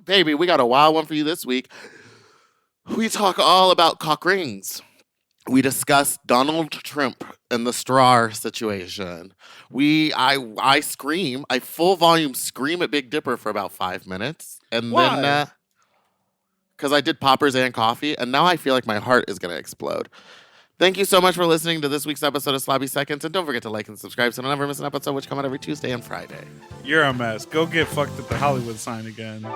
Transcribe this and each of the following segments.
baby, we got a wild one for you this week. We talk all about cock rings. We discuss Donald Trump and the straw situation. I scream, I full volume scream at Big Dipper for about 5 minutes. And Why? then, because I did poppers and coffee, and now I feel like my heart is going to explode. Thank you so much for listening to this week's episode of Sloppy Seconds. And don't forget to like and subscribe so you'll never miss an episode, which come out every Tuesday and Friday. You're a mess. Go get fucked at the Hollywood sign again.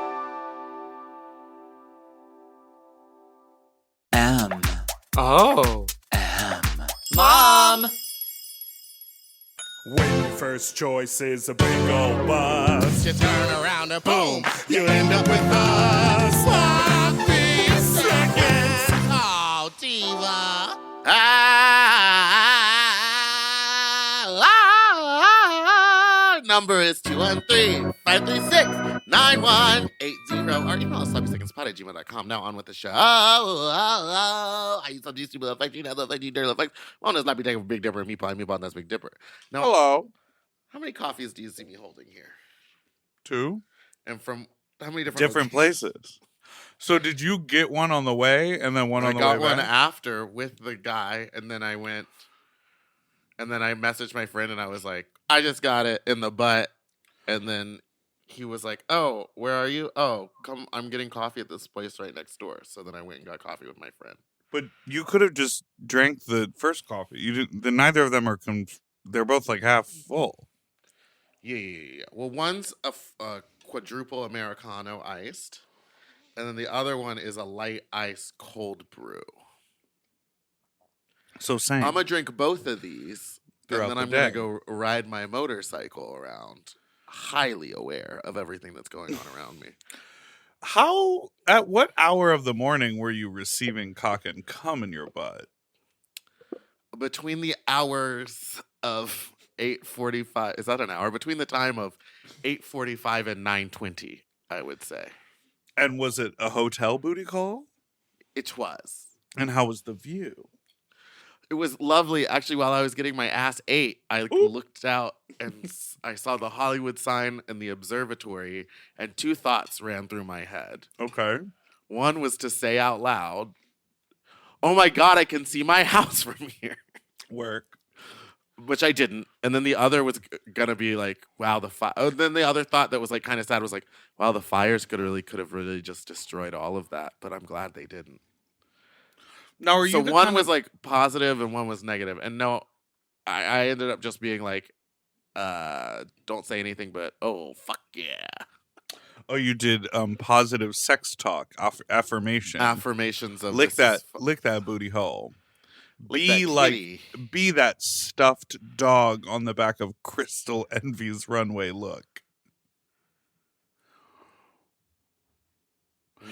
Oh. Mom! When your first choice is a big old bus, You turn around and boom, you end up with us. Sloppy Seconds. oh, diva. Number is 213-536-9180. Our email is sloppysecondspot@gmail.com. Now on with the show. I use some stupid effects. You know, the effects, you dirty effects. One is Sloppy taking Big Dipper and Meatball and that's Big Dipper. Now, Hello. how many coffees do you see me holding here? 2 And from how many different places. So did you get one on the way and then one on the way back? I got one after with the guy, and then I went, and then I messaged my friend, and I was like, I just got it in the butt. And then he was like, oh, where are you? Oh, come, I'm getting coffee at this place right next door. So then I went and got coffee with my friend. But you could have just drank the first coffee. You didn't. Neither of them are. They're both like half full. Yeah. Well, one's a quadruple Americano iced, and then the other one is a light ice cold brew. So same. I'm going to drink both of these, Throughout and then the I'm going day. to go ride my motorcycle around, highly aware of everything that's going on around me. At what hour of the morning were you receiving cock and cum in your butt? Between the hours of 8:45, is that an hour? Between the time of 8:45 and 9:20, I would say. And was it a hotel booty call? It was. And how was the view? It was lovely. Actually, while I was getting my ass ate, I looked out and I saw the Hollywood sign and the observatory, and 2 thoughts ran through my head. Okay. One was to say out loud, oh my God, I can see my house from here. Work. Which I didn't. And then the other was going to be like, wow, then the other thought that was like kind of sad was like, wow, the fires could have really just destroyed all of that. But I'm glad they didn't. Now, are you So one was like positive and one was negative. And no, I ended up just being like, don't say anything, but oh, fuck yeah. Oh, you did positive sex talk affirmation. Affirmations of lick that booty hole. Be that stuffed dog on the back of Crystal Envy's runway look.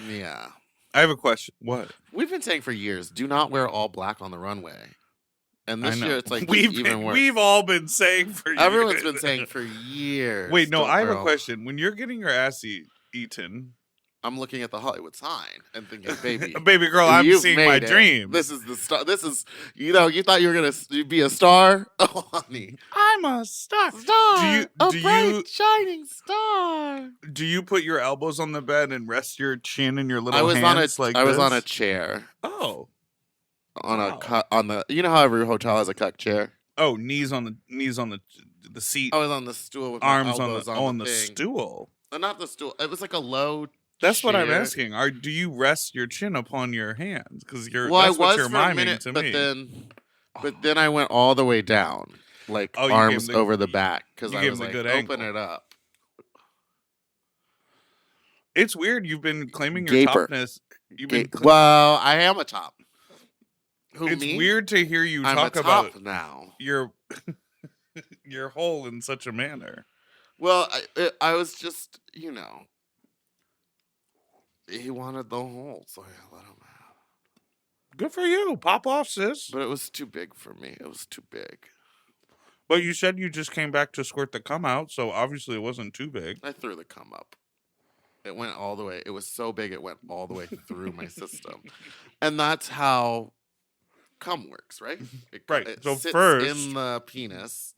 Yeah. I have a question. What? We've been saying for years, do not wear all black on the runway. And this year it's like even worse. We've all been saying for years. Everyone's been saying for years. Wait, no, I have a question. When you're getting your ass eaten, I'm looking at the Hollywood sign and thinking, baby. Baby girl, I'm seeing my dream. This is the star. This is, you thought you were going to be a star? Oh, honey. I'm a star. Bright, shining star. Do you put your elbows on the bed and rest your chin in your little hands I was on a chair. Oh. On the, you know how every hotel has a Cuck Chair? Oh, knees on the seat. I was on the stool with arms my elbows on the thing. stool. Not the stool. It was like a low That's chair. what I'm asking. Do you rest your chin upon your hands? Because that's I was what you're for a miming minute, to but me. Then I went all the way down, like arms over the back, because I was like, open it up. It's weird. You've been claiming your topness. Well, I am a top. It's weird to hear you talk about now your hole in such a manner. Well, I was just, he wanted the hole, so I let him have. Good for you. Pop off, sis. But it was too big for me. It was too big. But you said you just came back to squirt the cum out, so obviously it wasn't too big. I threw the cum up. It went all the way. It was so big, it went all the way through my system. And that's how cum works, right? Right. It So sits first, in the penis,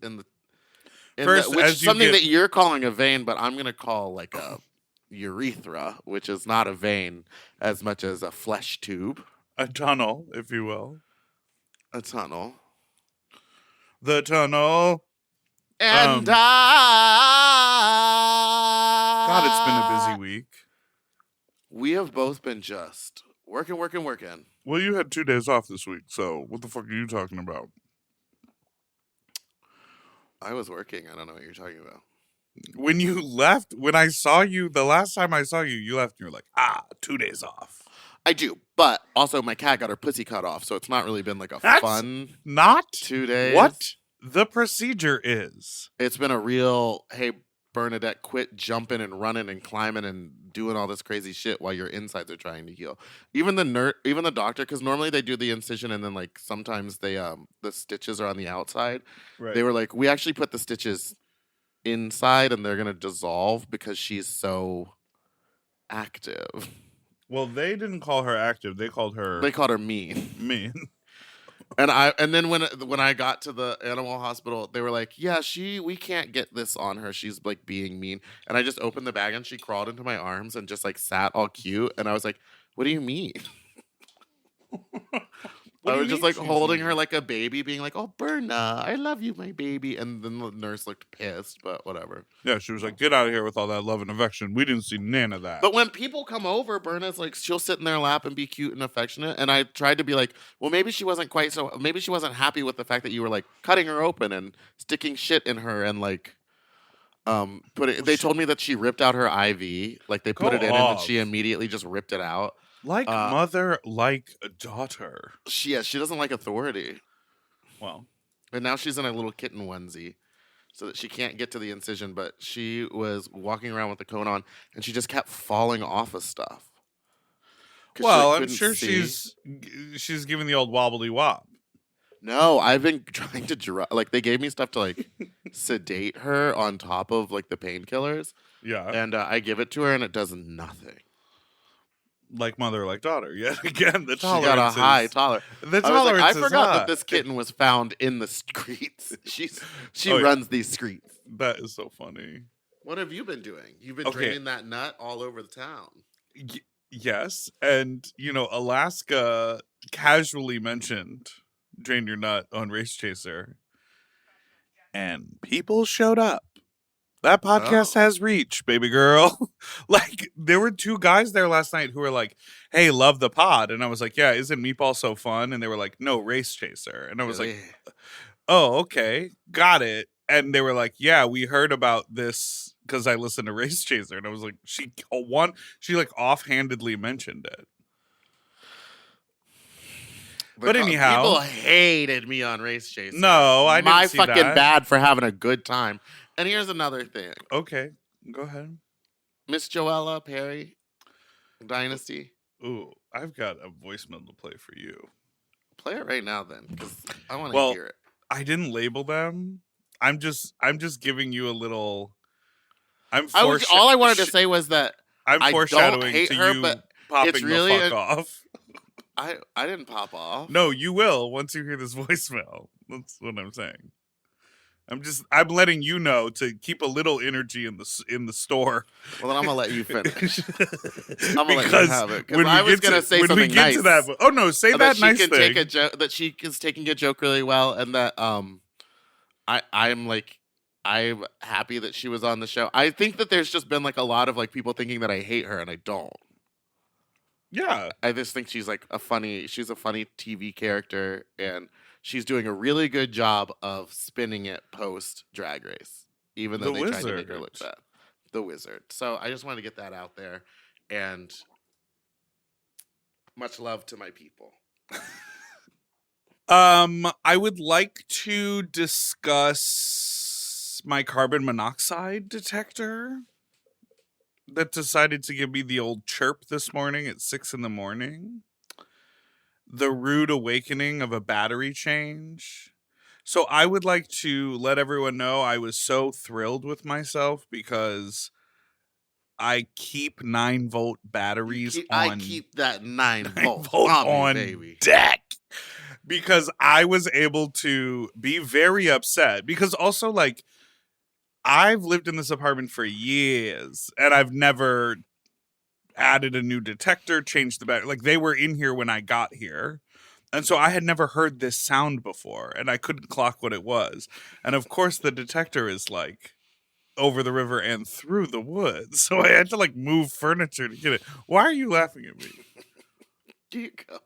first, which is something that you're calling a vein, but I'm gonna call like a urethra, which is not a vein as much as a flesh tube, A tunnel, if you will. a tunnel. The tunnel. And God, it's been a busy week. We have both been just working. Well, you had 2 days off this week, so what the fuck are you talking about? I was working. I don't know what you're talking about. When you left, when I saw you, the last time I saw you, you left and you were like, 2 days off. I do, but also my cat got her pussy cut off, so it's not really been like a That's fun Not 2 days. what the procedure is. It's been a real, hey, Bernadette, quit jumping and running and climbing and doing all this crazy shit while your insides are trying to heal. Even the doctor, because normally they do the incision and then like sometimes they the stitches are on the outside. Right. They were like, we actually put the stitches inside and they're gonna dissolve because she's so active. Well, they didn't call her active. They called her They called her mean. mean. And then when I got to the animal hospital, they were like, "Yeah, we can't get this on her. She's like being mean." And I just opened the bag and she crawled into my arms and just like sat all cute. And I was like, "What do you mean?" I was just like holding her like a baby, being like, "Oh, Berna, I love you, my baby." And then the nurse looked pissed, but whatever. Yeah, she was like, "Get out of here with all that love and affection. We didn't see none of that." But when people come over, Berna's like, she'll sit in their lap and be cute and affectionate. And I tried to be like, well, maybe she wasn't happy with the fact that you were like cutting her open and sticking shit in her and like, they told me that she ripped out her IV, like they put Go it in and off. she immediately just ripped it out. Like mother, like a daughter. She doesn't like authority. Well, And now she's in a little kitten onesie so that she can't get to the incision, but she was walking around with the cone on and she just kept falling off of stuff. 'Cause well, she I'm couldn't sure see. she's giving the old wobbly wop. No, I've been trying to like they gave me stuff to like sedate her on top of like the painkillers, Yeah, and I give it to her and it does nothing. like mother, like daughter. Yet again, the She got a tolerance. high tolerance. The I was like, tolerance I is forgot high. that this kitten was found in the streets. She Oh, yeah. runs these streets. That is so funny. What have you been doing? You've been Okay. draining that nut all over the town. Yes, and Alaska casually mentioned "Drain Your Nut" on Race Chaser, and people showed up. That podcast has reach, baby girl. Like, there were 2 guys there last night who were like, "Hey, love the pod," and I was like, "Yeah, isn't Meatball so fun?" And they were like, "No, Race Chaser," and I was like, "Oh, okay, got it." And they were like, "Yeah, we heard about this because I listened to Race Chaser," and I was like, she like offhandedly mentioned it. But anyhow, people hated me on Race Chaser. No, I didn't My see fucking that. bad for having a good time. And here's another thing. Okay, go ahead. Miss Joella Perry, Dynasty. Ooh, I've got a voicemail to play for you. Play it right now, then, because I want to Well, hear it. I didn't label them. I'm just giving you a little. All I wanted to say was that I'm I don't foreshadowing hate to her, you but popping it's really the fuck off. I didn't pop off. No, you will once you hear this voicemail. That's what I'm saying. I'm letting you know to keep a little energy in the store. Well, then I'm gonna let you finish. I'm gonna let you Because have it. when Because I we was get gonna to say when something we get nice. to that, oh no, say that she nice can thing. take a joke. That she is taking a joke really well, and that I'm happy that she was on the show. I think that there's just been like a lot of like people thinking that I hate her, and I don't. Yeah, I just think she's a funny TV character, and she's doing a really good job of spinning it post Drag Race, even though they tried to make her look bad. The Wizard. So I just wanted to get that out there, and much love to my people. I would like to discuss my carbon monoxide detector that decided to give me the old chirp this morning at 6 a.m. The rude awakening of a battery change. So I would like to let everyone know I was so thrilled with myself because I keep 9-volt batteries I keep that 9 volt on me, baby. deck. Because I was able to be very upset. Because also, like, I've lived in this apartment for years, and I've never added a new detector, changed the battery. Like, they were in here when I got here. And so I had never heard this sound before, and I couldn't clock what it was. And of course, the detector is like over the river and through the woods. So I had to like move furniture to get it. Why are you laughing at me? Keep going.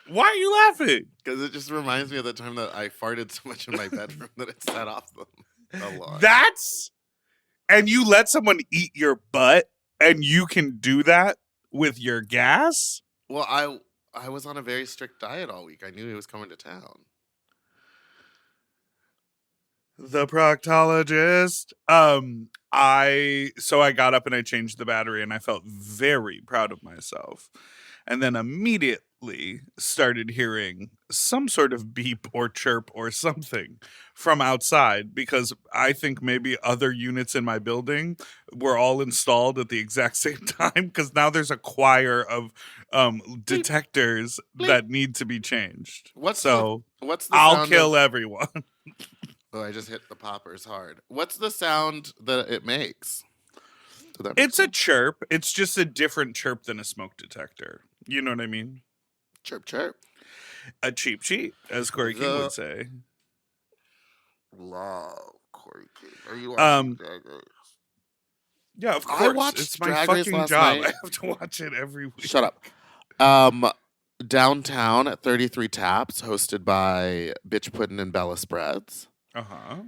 Why are you laughing? Because it just reminds me of the time that I farted so much in my bedroom that it set off the alarm. And you let someone eat your butt, and you can do that with your gas? Well, I was on a very strict diet all week. I knew he was coming to town. The proctologist. I got up and I changed the battery, and I felt very proud of myself. And then immediately started hearing some sort of beep or chirp or something from outside, because I think maybe other units in my building were all installed at the exact same time, because now there's a choir of detectors that need to be changed. What's the I'll sound kill of, everyone. Oh, I just hit the poppers hard. What's the sound that it makes? It's a chirp. It's just a different chirp than a smoke detector. You know what I mean? Chirp, chirp. A cheap cheap, as Corey King would say. Love Corey King. Are you watching Drag Race? Yeah, of course. I watched it's my Drag Race fucking last job. night. I have to watch it every week. Shut up. Downtown at 33 Taps, hosted by Bitch Puddin' and Bella Spreads. Uh-huh.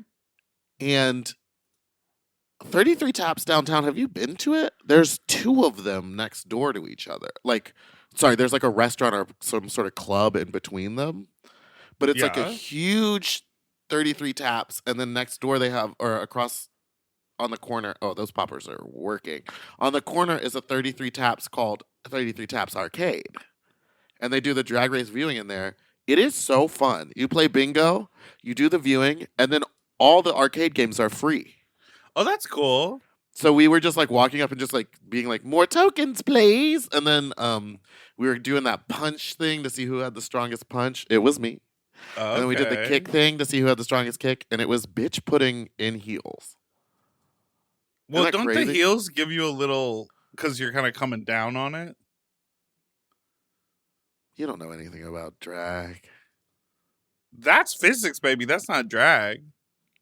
And 33 Taps downtown, have you been to it? There's two of them next door to each other. There's like a restaurant or some sort of club in between them. But it's like a huge 33 Taps, and then next door they have, or across on the corner, oh, those poppers are working. On the corner is a 33 Taps called 33 Taps Arcade. And they do the Drag Race viewing in there. It is so fun. You play bingo, you do the viewing, and then all the arcade games are free. Oh, that's cool. So we were just like walking up and just like being like, more tokens, please. And then we were doing that punch thing to see who had the strongest punch. It was me. Okay. And then we did the kick thing to see who had the strongest kick. And it was Bitch Pudding in heels. Well, Isn't that don't crazy? the heels give you a little, because you're kind of coming down on it? You don't know anything about drag. That's physics, baby. That's not drag.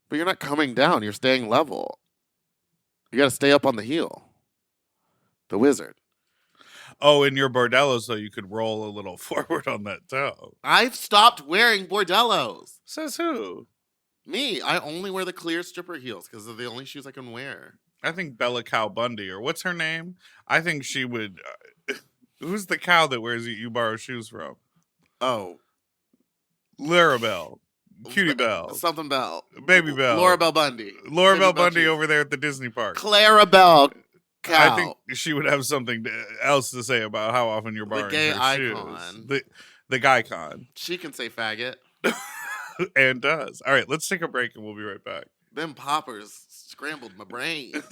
But you're not coming down. You're staying level. You got to stay up on the heel. The wizard. Oh, in your bordellos, though, you could roll a little forward on that toe. I've stopped wearing bordellos. Says who? Me. I only wear the clear stripper heels because they're the only shoes I can wear. I think Bella Cow Bundy, or what's her name? I think she would... who's the cow that wears you borrow shoes from? Oh. Larabelle. Cutie Belle. Something Bell. Baby Bell. Laura Bell Bundy. Laura Baby Bell Bell Bundy Cheese. over there at the Disney park. Clara Bell Cow. I think she would have something else to say about how often you're borrowing gay her icon. shoes. The guy con. She can say faggot. And does. All right, let's take a break and we'll be right back. Them poppers scrambled my brains.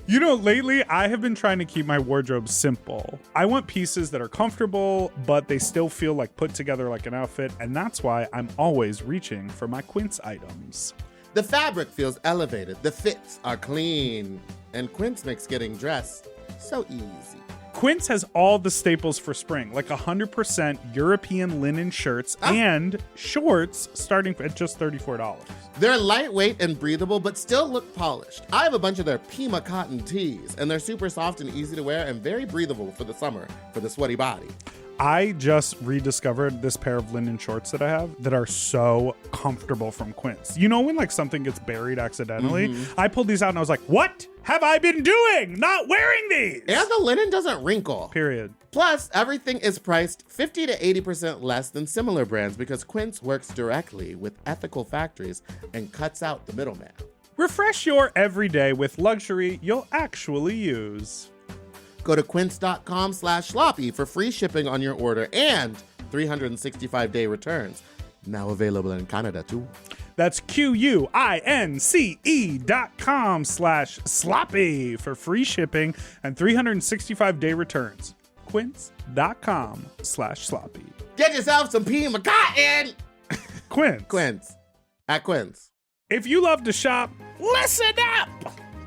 You know, lately I have been trying to keep my wardrobe simple. I want pieces that are comfortable, but they still feel like put together like an outfit, and that's why I'm always reaching for my Quince items. The fabric feels elevated, the fits are clean, and Quince makes getting dressed so easy. Quince has all the staples for spring, like 100% European linen shirts and shorts starting at just $34. They're lightweight and breathable, but still look polished. I have a bunch of their Pima cotton tees, and they're super soft and easy to wear and very breathable for the summer for the sweaty body. I just rediscovered this pair of linen shorts that I have that are so comfortable from Quince. You know when like something gets buried accidentally? I pulled these out and I was like, what have I been doing? Not wearing these! And the linen doesn't wrinkle. Period. Plus, everything is priced 50 to 80% less than similar brands because Quince works directly with ethical factories and cuts out the middleman. Refresh your everyday with luxury you'll actually use. Go to quince.com/sloppy for free shipping on your order and 365-day returns. Now available in Canada too. That's QUINCE.com/sloppy for free shipping and 365-day returns. quince.com/sloppy. Get yourself some Pima cotton. Quince. At Quince. If you love to shop, listen up.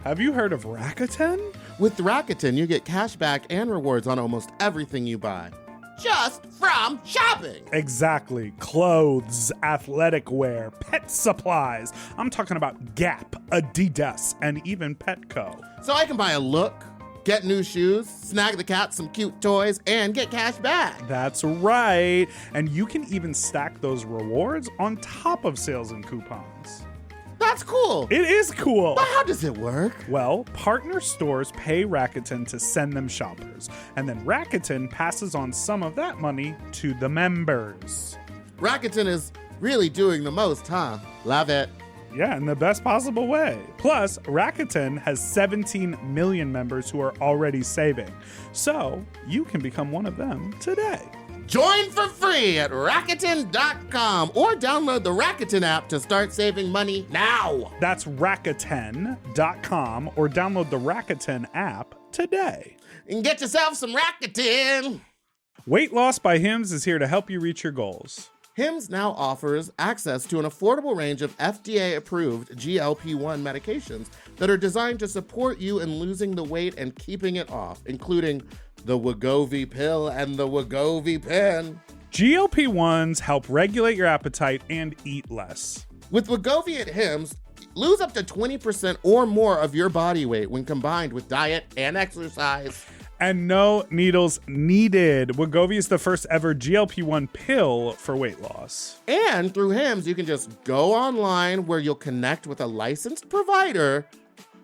Have you heard of Rakuten? With Rakuten, you get cash back and rewards on almost everything you buy. Just from shopping. Exactly. Clothes, athletic wear, pet supplies. I'm talking about Gap, Adidas, and even Petco. So I can buy a look, get new shoes, snag the cat some cute toys, and get cash back. That's right. And you can even stack those rewards on top of sales and coupons. That's cool. It is cool. But how does it work? Well, partner stores pay Rakuten to send them shoppers, and then Rakuten passes on some of that money to the members. Rakuten is really doing the most, huh? Love it. Yeah, in the best possible way. Plus, Rakuten has 17 million members who are already saving. So, you can become one of them today. Join for free at Rakuten.com or download the Rakuten app to start saving money now. That's Rakuten.com or download the Rakuten app today. And get yourself some Rakuten. Weight Loss by Hims is here to help you reach your goals. Hims now offers access to an affordable range of FDA-approved GLP-1 medications that are designed to support you in losing the weight and keeping it off, including the Wegovy pill and the Wegovy pen. GLP-1s help regulate your appetite and eat less. With Wegovy at Hims, lose up to 20% or more of your body weight when combined with diet and exercise. And no needles needed. Wegovy is the first ever GLP-1 pill for weight loss. And through Hims, you can just go online where you'll connect with a licensed provider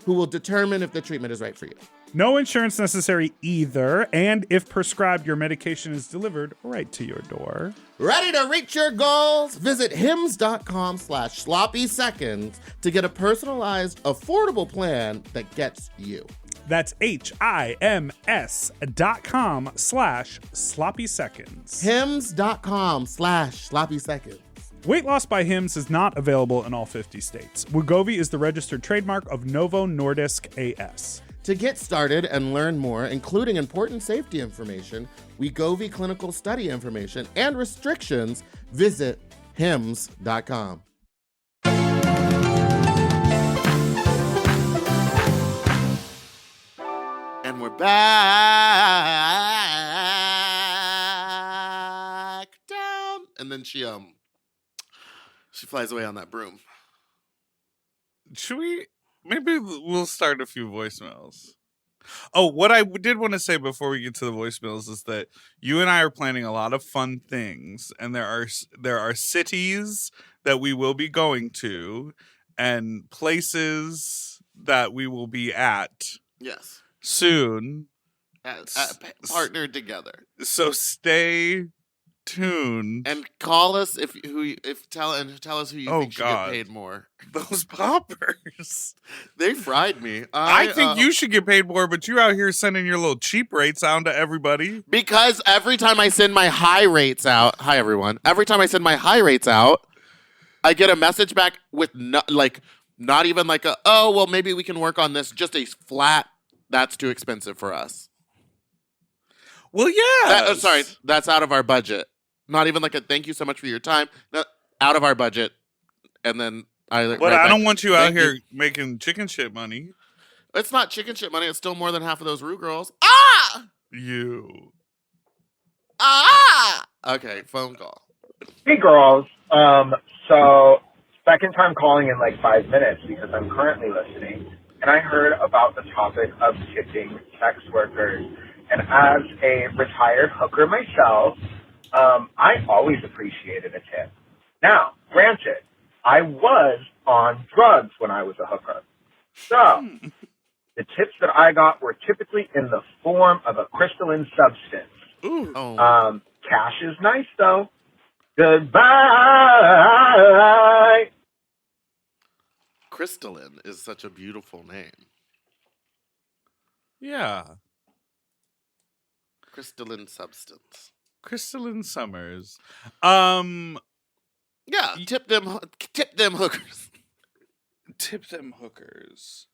who will determine if the treatment is right for you. No insurance necessary either, and if prescribed, your medication is delivered right to your door. Ready to reach your goals? Visit hims.com/sloppyseconds to get a personalized, affordable plan that gets you. That's HIMS.com/sloppyseconds. hims.com/sloppyseconds. Weight Loss by Hims is not available in all 50 states. Wegovy is the registered trademark of Novo Nordisk AS. To get started and learn more, including important safety information, Wegovy clinical study information, and restrictions, visit hims.com. And we're back down. And then she flies away on that broom. Should we? Maybe we'll start a few voicemails. Oh, what I did want to say before we get to the voicemails is that you and I are planning a lot of fun things, and there are cities that we will be going to and places that we will be at Yes. soon. Partnered together. So stay tuned. And call us tell us who you Oh, think should God. get paid more. Those poppers. They fried me. I think you should get paid more, but you're out here sending your little cheap rates out to everybody. Because every time I send my high rates out, hi everyone. Every time I send my high rates out, I get a message back with not even like oh well maybe we can work on this. Just a flat. That's too expensive for us. Well, yeah. Sorry, that's out of our budget. Not even like a thank you so much for your time. No, out of our budget. And then But I don't want you out here making chicken shit money. It's not chicken shit money. It's still more than half of those Rue girls. Ah! You. Ah! Okay, phone call. Hey, girls. So second time calling in like 5 minutes because I'm currently listening. And I heard about the topic of tipping sex workers. And as a retired hooker myself, I always appreciated a tip. Now, granted, I was on drugs when I was a hooker. So, the tips that I got were typically in the form of a crystalline substance. Ooh. Oh. Cash is nice, though. Goodbye. Crystalline is such a beautiful name. Yeah. Crystalline substance. Crystalline Summers. Yeah, tip them hookers. Tip them hookers.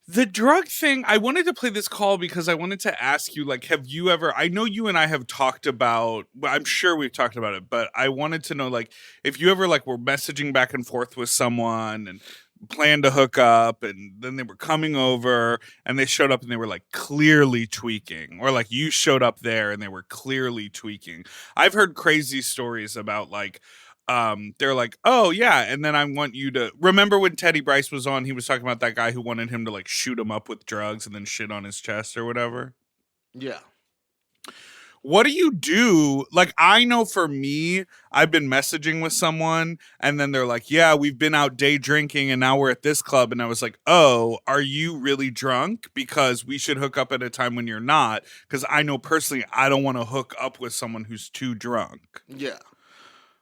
The drug thing, I wanted to play this call because I wanted to ask you, like, have you ever, I know you and I have talked about, well, I'm sure we've talked about it, but I wanted to know, like, if you ever, like, were messaging back and forth with someone and planned to hook up and then they were coming over and they showed up and they were, like, clearly tweaking, or, like, you showed up there and they were clearly tweaking. I've heard crazy stories about, like, they're like, oh yeah, and then I want you to remember when Teddy Bryce was on, he was talking about that guy who wanted him to like shoot him up with drugs and then shit on his chest or whatever. Yeah. What do you do? Like, I know for me, I've been messaging with someone and then they're like, yeah, we've been out day drinking and now we're at this club. And I was like, oh, are you really drunk? Because we should hook up at a time when you're not. Because I know personally, I don't want to hook up with someone who's too drunk. Yeah.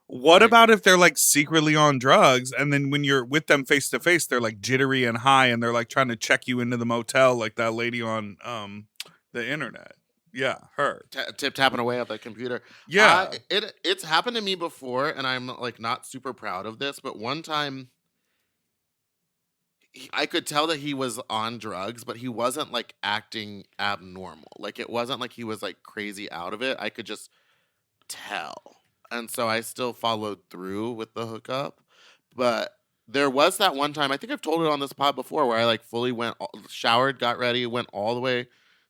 What about if they're like secretly on drugs and then when you're with them face to face, they're like jittery and high and they're like trying to check you into the motel like that lady on the internet? Yeah, her. Tip tapping away at the computer. Yeah. It's happened to me before and I'm like not super proud of this, but one time I could tell that he was on drugs, but he wasn't like acting abnormal. Like it wasn't like he was like crazy out of it. I could just tell. And so I still followed through with the hookup. But there was that one time, I think I've told it on this pod before, where I like fully went, showered, got ready, went all the way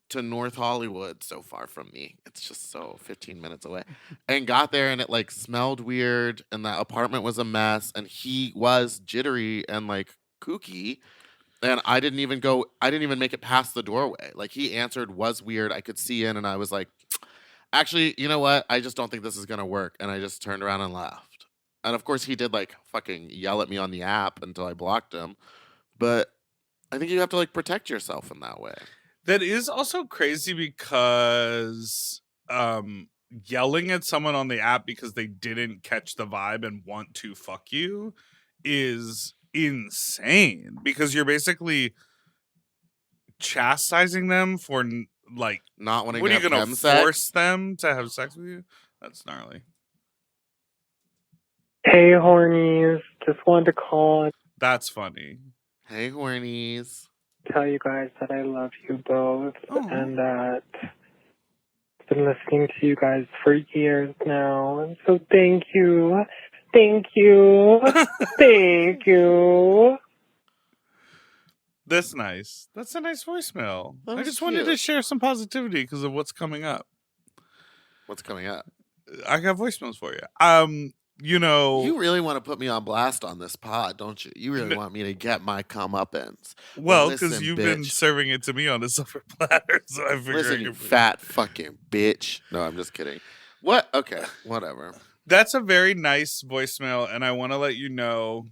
to North Hollywood, so far from me. It's just so 15 minutes away. And got there and it like smelled weird and the apartment was a mess and he was jittery and like kooky. And I didn't even make it past the doorway. Like he answered, was weird. I could see in and I was like, actually, you know what? I just don't think this is going to work. And I just turned around and left. And of course, he did like fucking yell at me on the app until I blocked him. But I think you have to like protect yourself in that way. That is also crazy because yelling at someone on the app because they didn't catch the vibe and want to fuck you is insane. Because you're basically chastising them for like not wanting what to are you have gonna sex? force them to have sex with you? That's gnarly. Hey hornies, just wanted to call and That's funny. Hey hornies. tell you guys that I love you both Oh. and that I've been listening to you guys for years now, and so thank you. Thank you. Thank you. That's nice. That's a nice voicemail. That I was just wanted to cute. share some positivity because of what's coming up. What's coming up? I got voicemails for you. You know, You really want to put me on blast on this pod, don't you? You really want me to get my comeuppance. well, because listen, you've been bitch. serving it to me on a silver platter, so I figured Listen, you fat fucking bitch. No, I'm just kidding. What? Okay, whatever. That's a very nice voicemail, and I want to let you know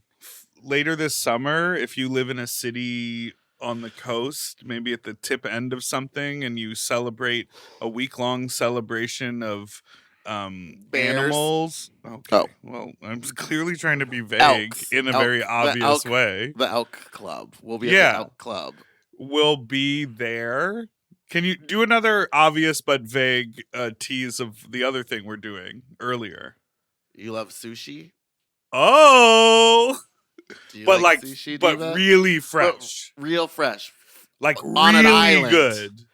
later this summer, if you live in a city on the coast, maybe at the tip end of something, and you celebrate a week-long celebration of Bears? animals. Okay. Oh. Well, I'm clearly trying to be vague Elks. in a Elk- very the obvious elk- way. The Elk Club. We'll be at Yeah. the Elk Club. Will be there. Can you do another obvious but vague tease of the other thing we're doing earlier? You love sushi? Oh, Do you but like, sushi, but Diva? really But fresh, real fresh. like on an really island. good,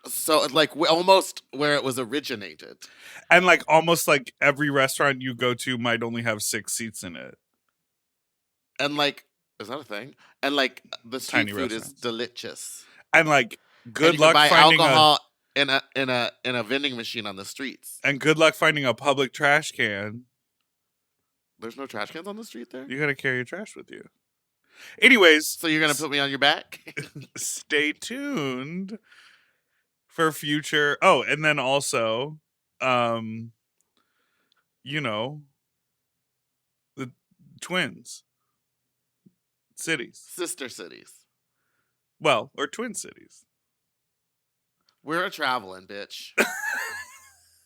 So like almost where it was originated. and like almost like every restaurant you go to might only have 6 seats in it. And like, is that a thing? And like the street Tiny food is restaurants. delicious. And like, And good you luck can buy finding alcohol in a vending machine on the streets. and good luck finding a public trash can. There's no trash cans on the street there. You got to carry your trash with you. Anyways, So you're gonna put me on your back? stay tuned for future. Oh, and then also, you know, the twins cities. Sister cities. Well, or twin cities. We're a traveling bitch.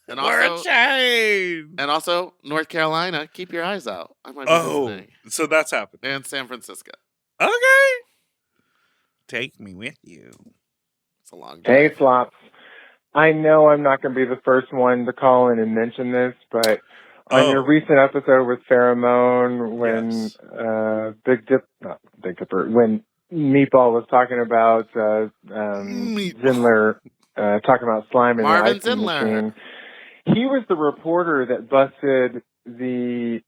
And We're a also, chain. and also North Carolina. Keep your eyes out. I might be Oh, visiting. so that's happening. And San Francisco. Okay. Take me with you. It's a long Hey, drive. Flops. I know I'm not going to be the first one to call in and mention this, but on your recent episode with Pheromone, when Yes. Big Dip, not Big Dipper, when Meatball was talking about Zindler talking about slime in Marvin the ice Zindler. machine. He was the reporter that busted the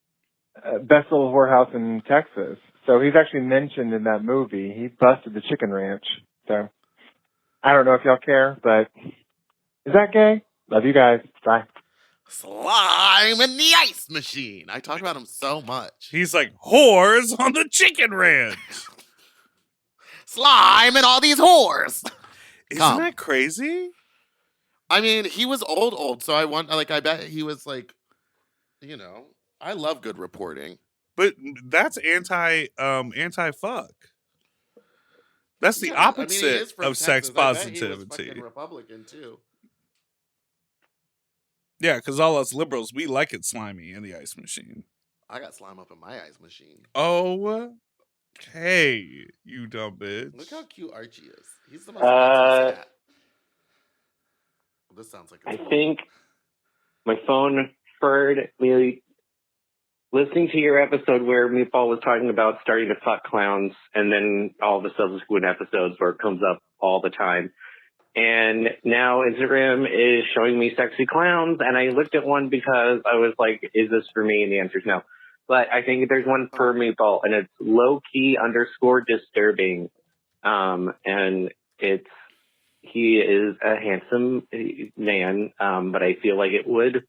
best little whorehouse in Texas. So he's actually mentioned in that movie. He busted the chicken ranch. So I don't know if y'all care, but is that gay? Love you guys. Bye. Slime in the ice machine. I talk about him so much. He's like, whores on the chicken ranch. Slime and all these whores. Isn't that crazy? I mean, he was old, so I bet he was like, I love good reporting. But that's anti-fuck. That's the opposite of sex positivity. I bet he was fucking Republican too. Yeah, because all us liberals, we like it slimy in the ice machine. I got slime up in my ice machine. Oh, hey, you dumb bitch. Look how cute Archie is. He's the most handsome cat. This sounds like I think my phone heard me listening to your episode where Meatball was talking about starting to fuck clowns, and then all the subsequent episodes where it comes up all the time. And now Instagram is showing me sexy clowns, and I looked at one because I was like, is this for me? And the answer is no. But I think there's one for Meatball, and it's low-key_disturbing. And he is a handsome man, but I feel like it would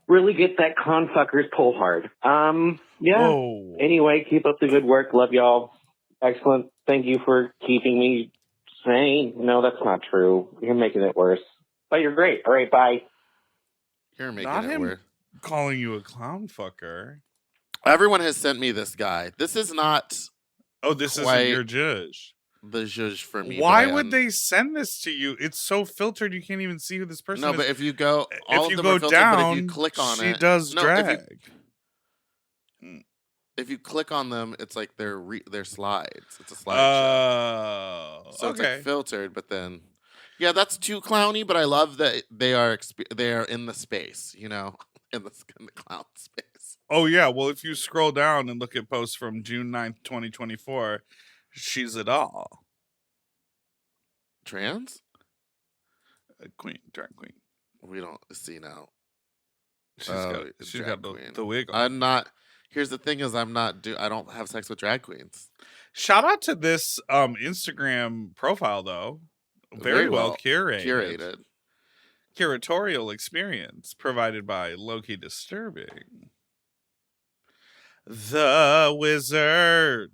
really get that clown fuckers pull hard. Yeah. Whoa. Anyway, keep up the good work. Love y'all. Excellent. Thank you for keeping me sane. No, that's not true. You're making it worse. But you're great. All right, bye. You're making Not it him worse. Calling you a clown fucker. Everyone has sent me this guy. This is not. Oh, this isn't your judge. The judge for me. Why would they send this to you? It's so filtered you can't even see who this person is. No, but if you go, all if of you them go are filtered, down, but if you click on she it, does drag. If you click on them, it's like their slides. It's a slideshow. So it's like filtered, but then, yeah, that's too clowny. But I love that they are in the space, in the clown space. Oh yeah, well if you scroll down and look at posts from June 9th, 2024, she's a doll. Trans? Drag queen. We don't see now. She's got the wig on. I'm not. Here's the thing: is I don't have sex with drag queens. Shout out to this Instagram profile though. Very well curated. Curatorial experience provided by Loki Disturbing. The Wizard.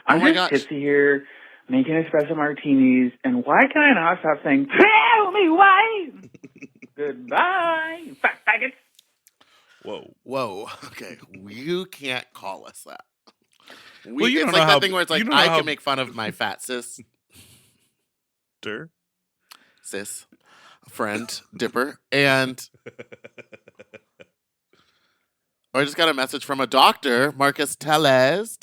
I'm just tipsy here, making espresso martinis, and why can I not stop saying, tell me why? Goodbye, fat faggots. Whoa. Okay, you can't call us that. Well, you it's don't like know that how, thing where it's like I can make fun of my fat sis. Sis. Friend, Dipper. And I just got a message from a doctor, Marcus Tellez,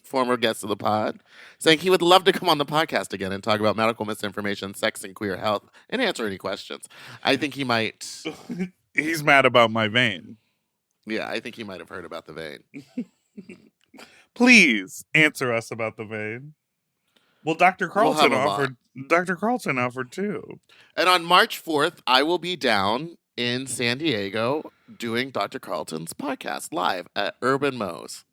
former guest of the pod, saying he would love to come on the podcast again and talk about medical misinformation, sex, and queer health, and answer any questions. I think he might. He's mad about my vein. Yeah, I think he might have heard about the vein. Please answer us about the vein. Well, Dr. Carlton offered too. And on March 4th, I will be down in San Diego doing Dr. Carlton's podcast live at Urban Mo's.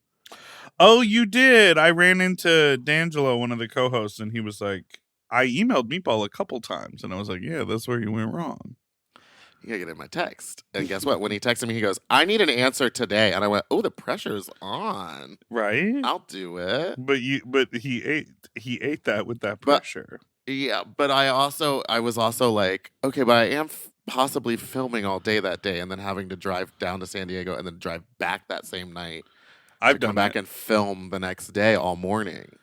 Oh, you did. I ran into D'Angelo, one of the co-hosts, and he was like, I emailed Meatball a couple times. And I was like, yeah, that's where you went wrong. You gotta get in my text. And guess what? When he texted me, he goes, I need an answer today. And I went, oh, the pressure's on. Right? I'll do it. But he ate that with that pressure. But I was also like, okay, but I am possibly filming all day that day and then having to drive down to San Diego and then drive back that same night. I've done come back and film the next day all morning.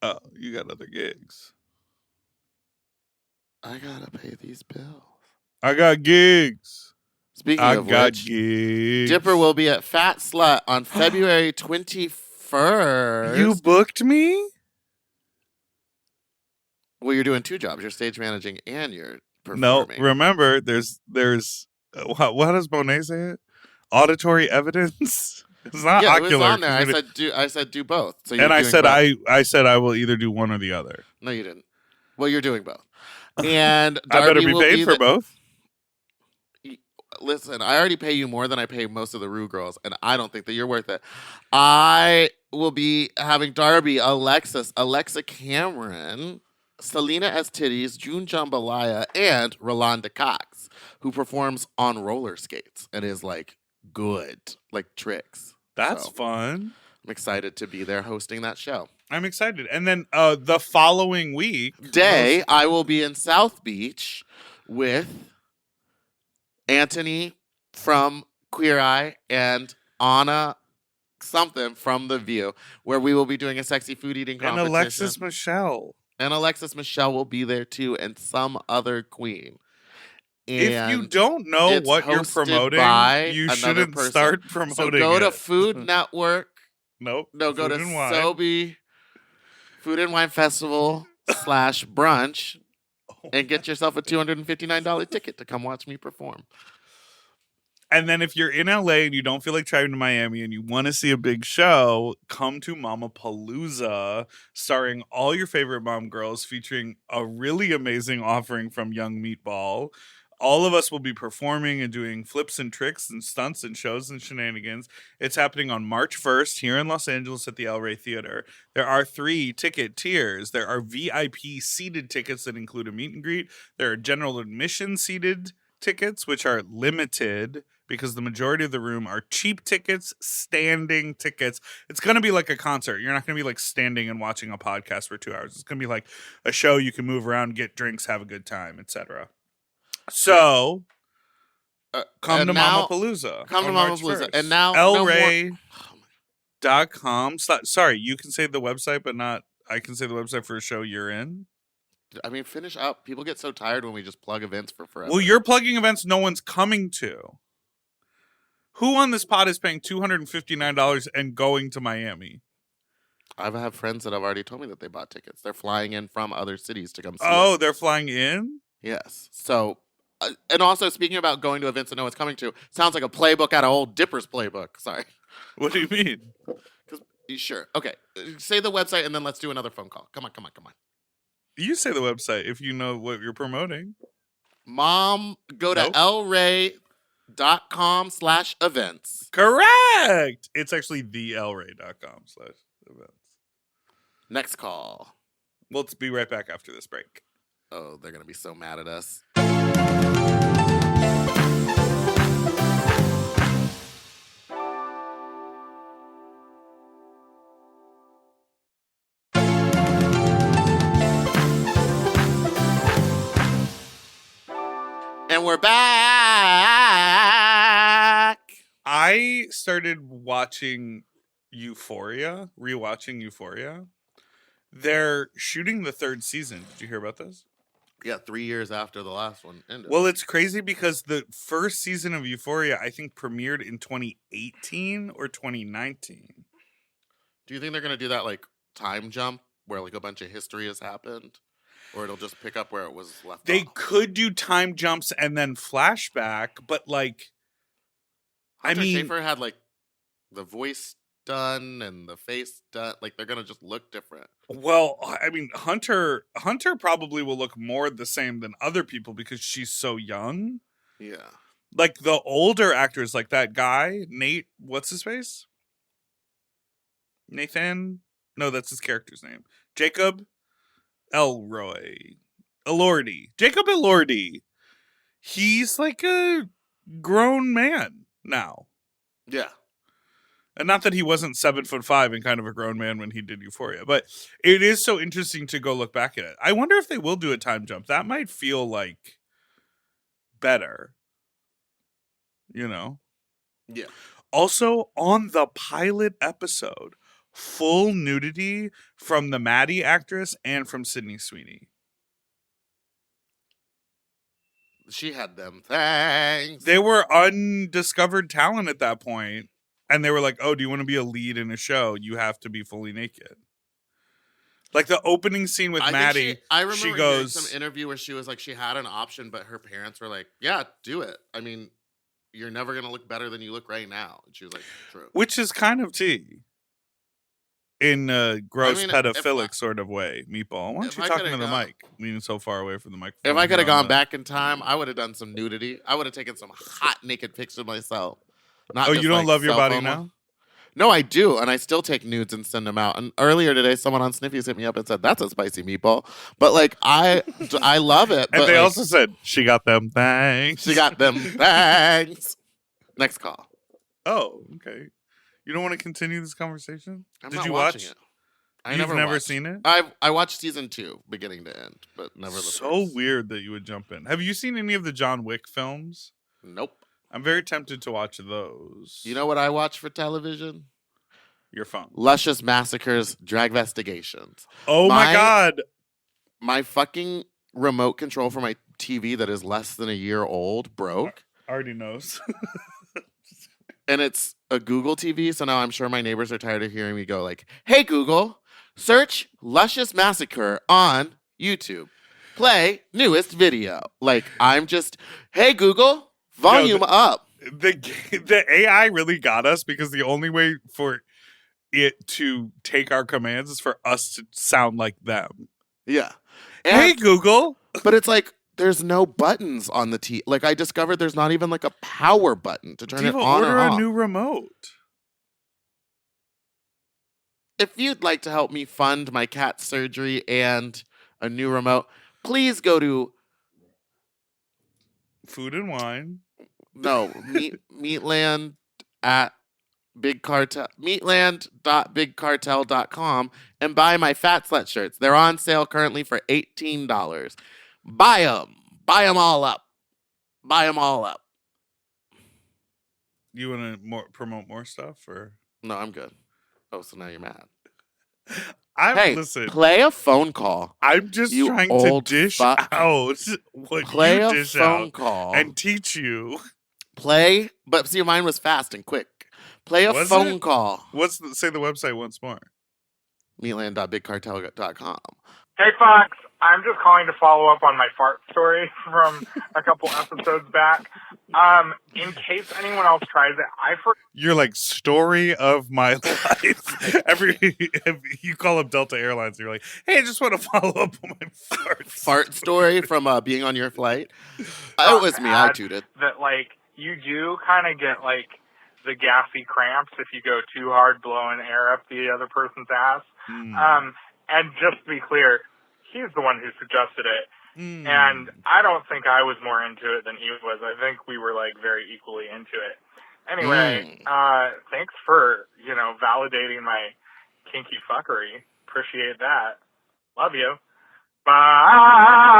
Oh, you got other gigs. I gotta pay these bills. I got gigs. Speaking of which, gigs. Dipper will be at Fat Slut on February 21st. You booked me? Well, you're doing two jobs. You're stage managing and you're performing. No, remember, there's what does Monet say? Auditory evidence It's not yeah, ocular. it was on there. I said do both. So you're and I doing said both. I said I will either do one or the other. No, you didn't. Well, you're doing both. And I better Darby be will paid for both. Listen, I already pay you more than I pay most of the Rue girls, and I don't think that you're worth it. I will be having Darby, Alexa Cameron, Selena S. Titties, June Jambalaya, and Rolanda Cox, who performs on roller skates and is like good, like tricks. That's So, fun. I'm excited to be there hosting that show. I'm excited. And then the following day, I will be in South Beach with Anthony from Queer Eye and Anna something from The View, where we will be doing a sexy food eating competition. And Alexis Michelle. And Alexis Michelle will be there too, and some other queen. And if you don't know what you're promoting, you shouldn't start promoting So go to it. Food Network. Nope. No, go Food to and Wine. Sobe Food and Wine Festival /brunch and get yourself a $259 ticket to come watch me perform. And then if you're in LA and you don't feel like driving to Miami and you want to see a big show, come to Mama Palooza, starring all your favorite mom girls, featuring a really amazing offering from Young Meatball. All of us will be performing and doing flips and tricks and stunts and shows and shenanigans. It's happening on March 1st here in Los Angeles at the El Rey Theater. There are 3 ticket tiers. There are VIP seated tickets that include a meet and greet. There are general admission seated tickets, which are limited because the majority of the room are cheap tickets, standing tickets. It's going to be like a concert. You're not going to be like standing and watching a podcast for 2 hours. It's going to be like a show you can move around, get drinks, have a good time, etc. So, come to Mama Palooza. Come to Mama Palooza. And now, elray.com. Sorry, you can say the website, but not I can say the website for a show you're in. I mean, finish up. People get so tired when we just plug events for forever. Well, you're plugging events no one's coming to. Who on this pod is paying $259 and going to Miami? I have friends that have already told me that they bought tickets. They're flying in from other cities to come see Oh, it. they're flying in? Yes. So, and also speaking about going to events that no one's coming to, sounds like a playbook out of old Dipper's playbook. Sorry. What do you mean? Sure. Okay. Say the website and then let's do another phone call. Come on. You say the website if you know what you're promoting. Mom, go to elray.com/events. Correct. It's actually theelray.com/events. Next call. We'll be right back after this break. Oh, they're going to be so mad at us. And we're back. I started watching rewatching Euphoria. They're shooting the 3rd season. Did you hear about this? Yeah, 3 years after the last one ended. Well, it's crazy because the first season of Euphoria, I think, premiered in 2018 or 2019. Do you think they're going to do that, like, time jump where, like, a bunch of history has happened? Or it'll just pick up where it was left They off? could do time jumps and then flashback, but, like, Hunter Schafer had, like, the voice done and the face done. Like, they're going to just look different. Well, I mean, Hunter probably will look more the same than other people because she's so young. Yeah. Like, the older actors, like that guy, Nate, what's his face? Nathan? No, that's his character's name. Jacob Elordi. Jacob Elordi. He's like a grown man now. Yeah. And not that he wasn't 7'5" and kind of a grown man when he did Euphoria, but it is so interesting to go look back at it. I wonder if they will do a time jump. That might feel like better. You know? Yeah. Also, on the pilot episode, full nudity from the Maddie actress and from Sydney Sweeney. She had them things. They were undiscovered talent at that point. And they were like, oh, do you want to be a lead in a show? You have to be fully naked. Like the opening scene with Maddie, I remember she goes, some interview where she was like, she had an option, but her parents were like, yeah, do it. I mean, you're never gonna look better than you look right now. And she was like, true. Which is kind of tea. In a gross mean, pedophilic sort of way, Meatball. Why aren't you talking to the mic? Leaning so far away from the microphone. If I could have gone back in time, I would have done some nudity. I would have taken some hot naked pics of myself. Not Oh, just, you don't like, love your cell body phone now? ones. No, I do, and I still take nudes and send them out. And earlier today, someone on Sniffy's hit me up and said, "That's a spicy meatball." But like, I love it. And but, they like, also said she got them thanks. she got them thanks. Next call. Oh, okay. You don't want to continue this conversation? I'm Did not you watching watch it. I You've never watched. seen it? I watched season 2, beginning to end, but never the So first. weird that you would jump in. Have you seen any of the John Wick films? Nope. I'm very tempted to watch those. You know what I watch for television? Your phone. Luscious Massacres, Dragvestigations. Oh my God. My fucking remote control for my TV that is less than a year old broke. Already knows. And it's a Google TV, so now I'm sure my neighbors are tired of hearing me go like, "Hey Google, search Luscious Massacre on YouTube. Play newest video." Like, I'm just, "Hey Google, volume up." The AI really got us because the only way for it to take our commands is for us to sound like them. Yeah. Hey Google. But it's like, there's no buttons on the TV. Like, I discovered there's not even like a power button to turn it on order or off. a new remote. If you'd like to help me fund my cat's surgery and a new remote, please go to Food and Wine. No, Meatland at Big Cartel, meatland.bigcartel.com and buy my Fat Slut shirts. They're on sale currently for $18. Buy them. Buy them all up. Buy them all up. You want to promote more stuff, or No, I'm good. Oh, so now you're mad. Listen. Play a phone call. I'm just you trying to old dish fuck. out what Play you a dish phone out call and teach you. Play, but see, mine was fast and quick. Play a Was phone it? call. Say the website once more. Meatland.bigcartel.com. Hey, Fox. I'm just calling to follow up on my fart story from a couple episodes back. In case anyone else tries it, You're like, story of my life. You call up Delta Airlines, and you're like, hey, I just want to follow up on my fart story from being on your flight. It was me. I tooted. that, like, you do kind of get, like, the gassy cramps if you go too hard blowing air up the other person's ass. And just to be clear, he's the one who suggested it. And I don't think I was more into it than he was. I think we were, like, very equally into it. Anyway, thanks for, validating my kinky fuckery. Appreciate that. Love you.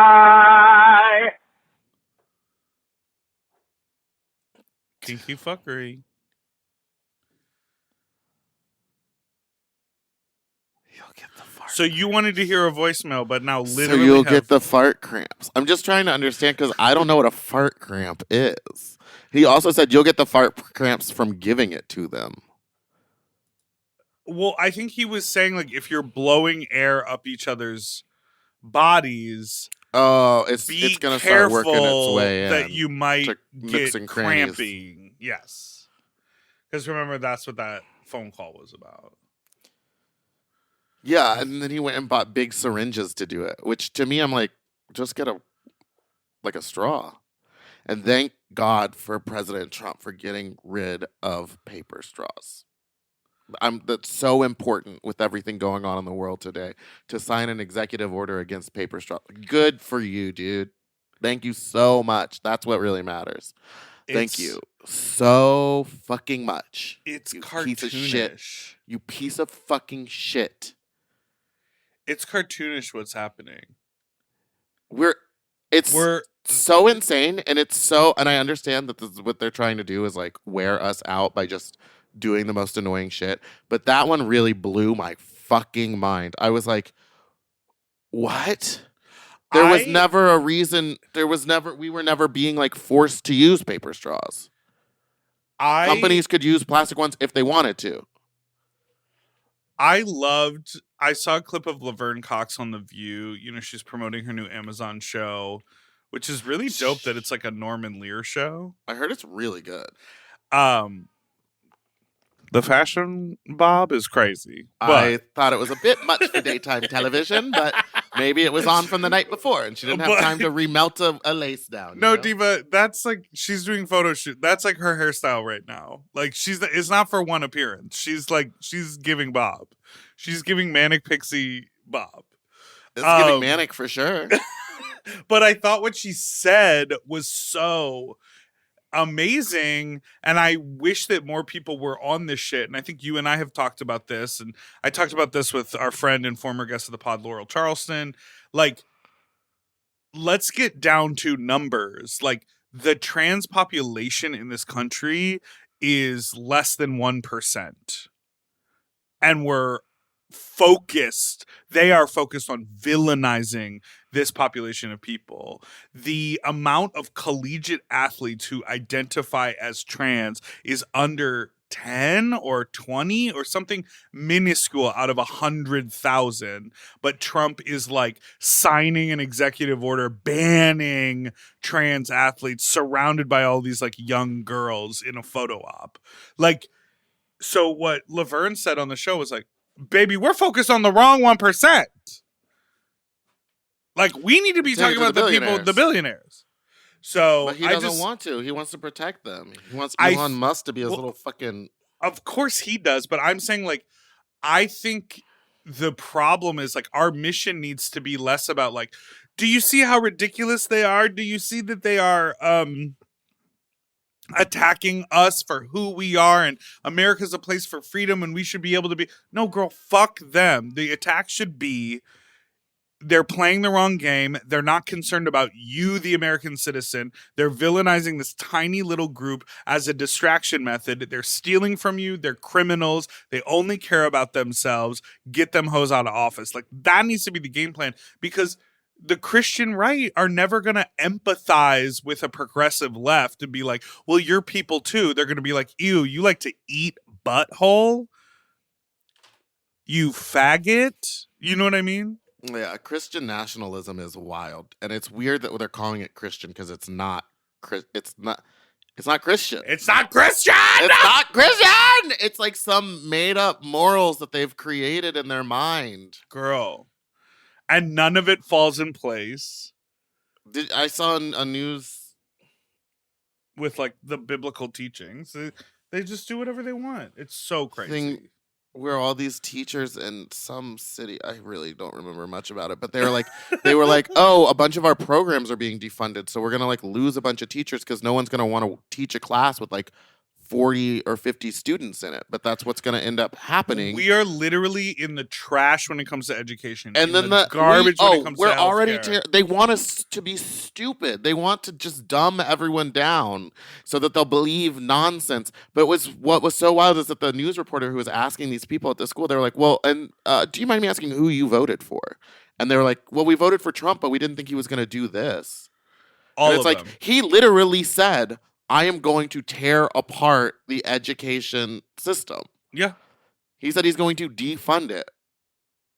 Bye! Kinky fuckery. So you wanted to hear a voicemail, but now literally So you'll get the fart cramps. I'm just trying to understand because I don't know what a fart cramp is. He also said you'll get the fart cramps from giving it to them. Well, I think he was saying, like, if you're blowing air up each other's bodies, it's going to start working its way in. That you might nooks get and crannies. cramping. Yes. Because remember, that's what that phone call was about. Yeah, and then he went and bought big syringes to do it, which to me, I'm like, just get a straw. And thank God for President Trump for getting rid of paper straws. That's so important with everything going on in the world today, to sign an executive order against paper straws. Good for you, dude. Thank you so much. That's what really matters. Thank you so fucking much. It's you cartoonish. Piece of shit. You piece of fucking shit. It's cartoonish what's happening. It's so insane, and I understand that this is what they're trying to do is like wear us out by just doing the most annoying shit. But that one really blew my fucking mind. I was like, what? There was never a reason. We were never being like forced to use paper straws. Companies could use plastic ones if they wanted to. I saw a clip of Laverne Cox on The View. She's promoting her new Amazon show which is really dope that it's like a Norman Lear show. I heard it's really good. The fashion Bob is crazy. I thought it was a bit much for daytime television, but maybe it was on from the night before and she didn't have time to remelt a lace down. No, Diva, that's like she's doing photo shoot. That's like her hairstyle right now. Like it's not for one appearance. She's giving Bob. She's giving Manic Pixie Bob. It's giving manic for sure. But I thought what she said was so amazing, and I wish that more people were on this shit. And I think you and I have talked about this, and I talked about this with our friend and former guest of the pod, Laurel Charleston. Like, let's get down to numbers. Like, the trans population in this country is less than 1%. And they are focused on villainizing this population of people. The amount of collegiate athletes who identify as trans is under 10 or 20 or something minuscule out of 100,000. But Trump is like signing an executive order banning trans athletes surrounded by all these like young girls in a photo op. Like, so what Laverne said on the show was like, baby, we're focused on the wrong 1%. Like, we need to be talking about the people, the billionaires. So, but he doesn't want to. He wants to protect them. He wants Elon Musk to be his little fucking... Of course he does, but I'm saying, like, I think the problem is, like, our mission needs to be less about, like, do you see how ridiculous they are? Do you see that they are... attacking us for who we are, and America's a place for freedom and we should be able to be... No, girl, fuck them. The attack should be they're playing the wrong game. They're not concerned about you, the American citizen. They're villainizing this tiny little group as a distraction method. They're stealing from you. They're criminals. They only care about themselves. Get them hoes out of office. Like, that needs to be the game plan, because the Christian right are never going to empathize with a progressive left and be like, well, you're people too. They're going to be like, ew, you like to eat butthole? You faggot? You know what I mean? Yeah, Christian nationalism is wild. And it's weird that they're calling it Christian because it's not Christian. It's not Christian! It's not Christian! It's like some made up morals that they've created in their mind. Girl. And none of it falls in place. I saw a news with like the biblical teachings. They just do whatever they want. It's so crazy. Where all these teachers in some city, I really don't remember much about it, but they were like, oh, a bunch of our programs are being defunded, so we're gonna like lose a bunch of teachers because no one's gonna want to teach a class with like 40 or 50 students in it. But that's what's going to end up happening. We are literally in the trash when it comes to education. And then the garbage when it comes to healthcare. They want us to be stupid. They want to just dumb everyone down so that they'll believe nonsense. But what was so wild is that the news reporter who was asking these people at the school, they were like, well, and do you mind me asking who you voted for? And they were like, well, we voted for Trump, but we didn't think he was going to do this. And it's like, he literally said, I am going to tear apart the education system. Yeah. He said he's going to defund it.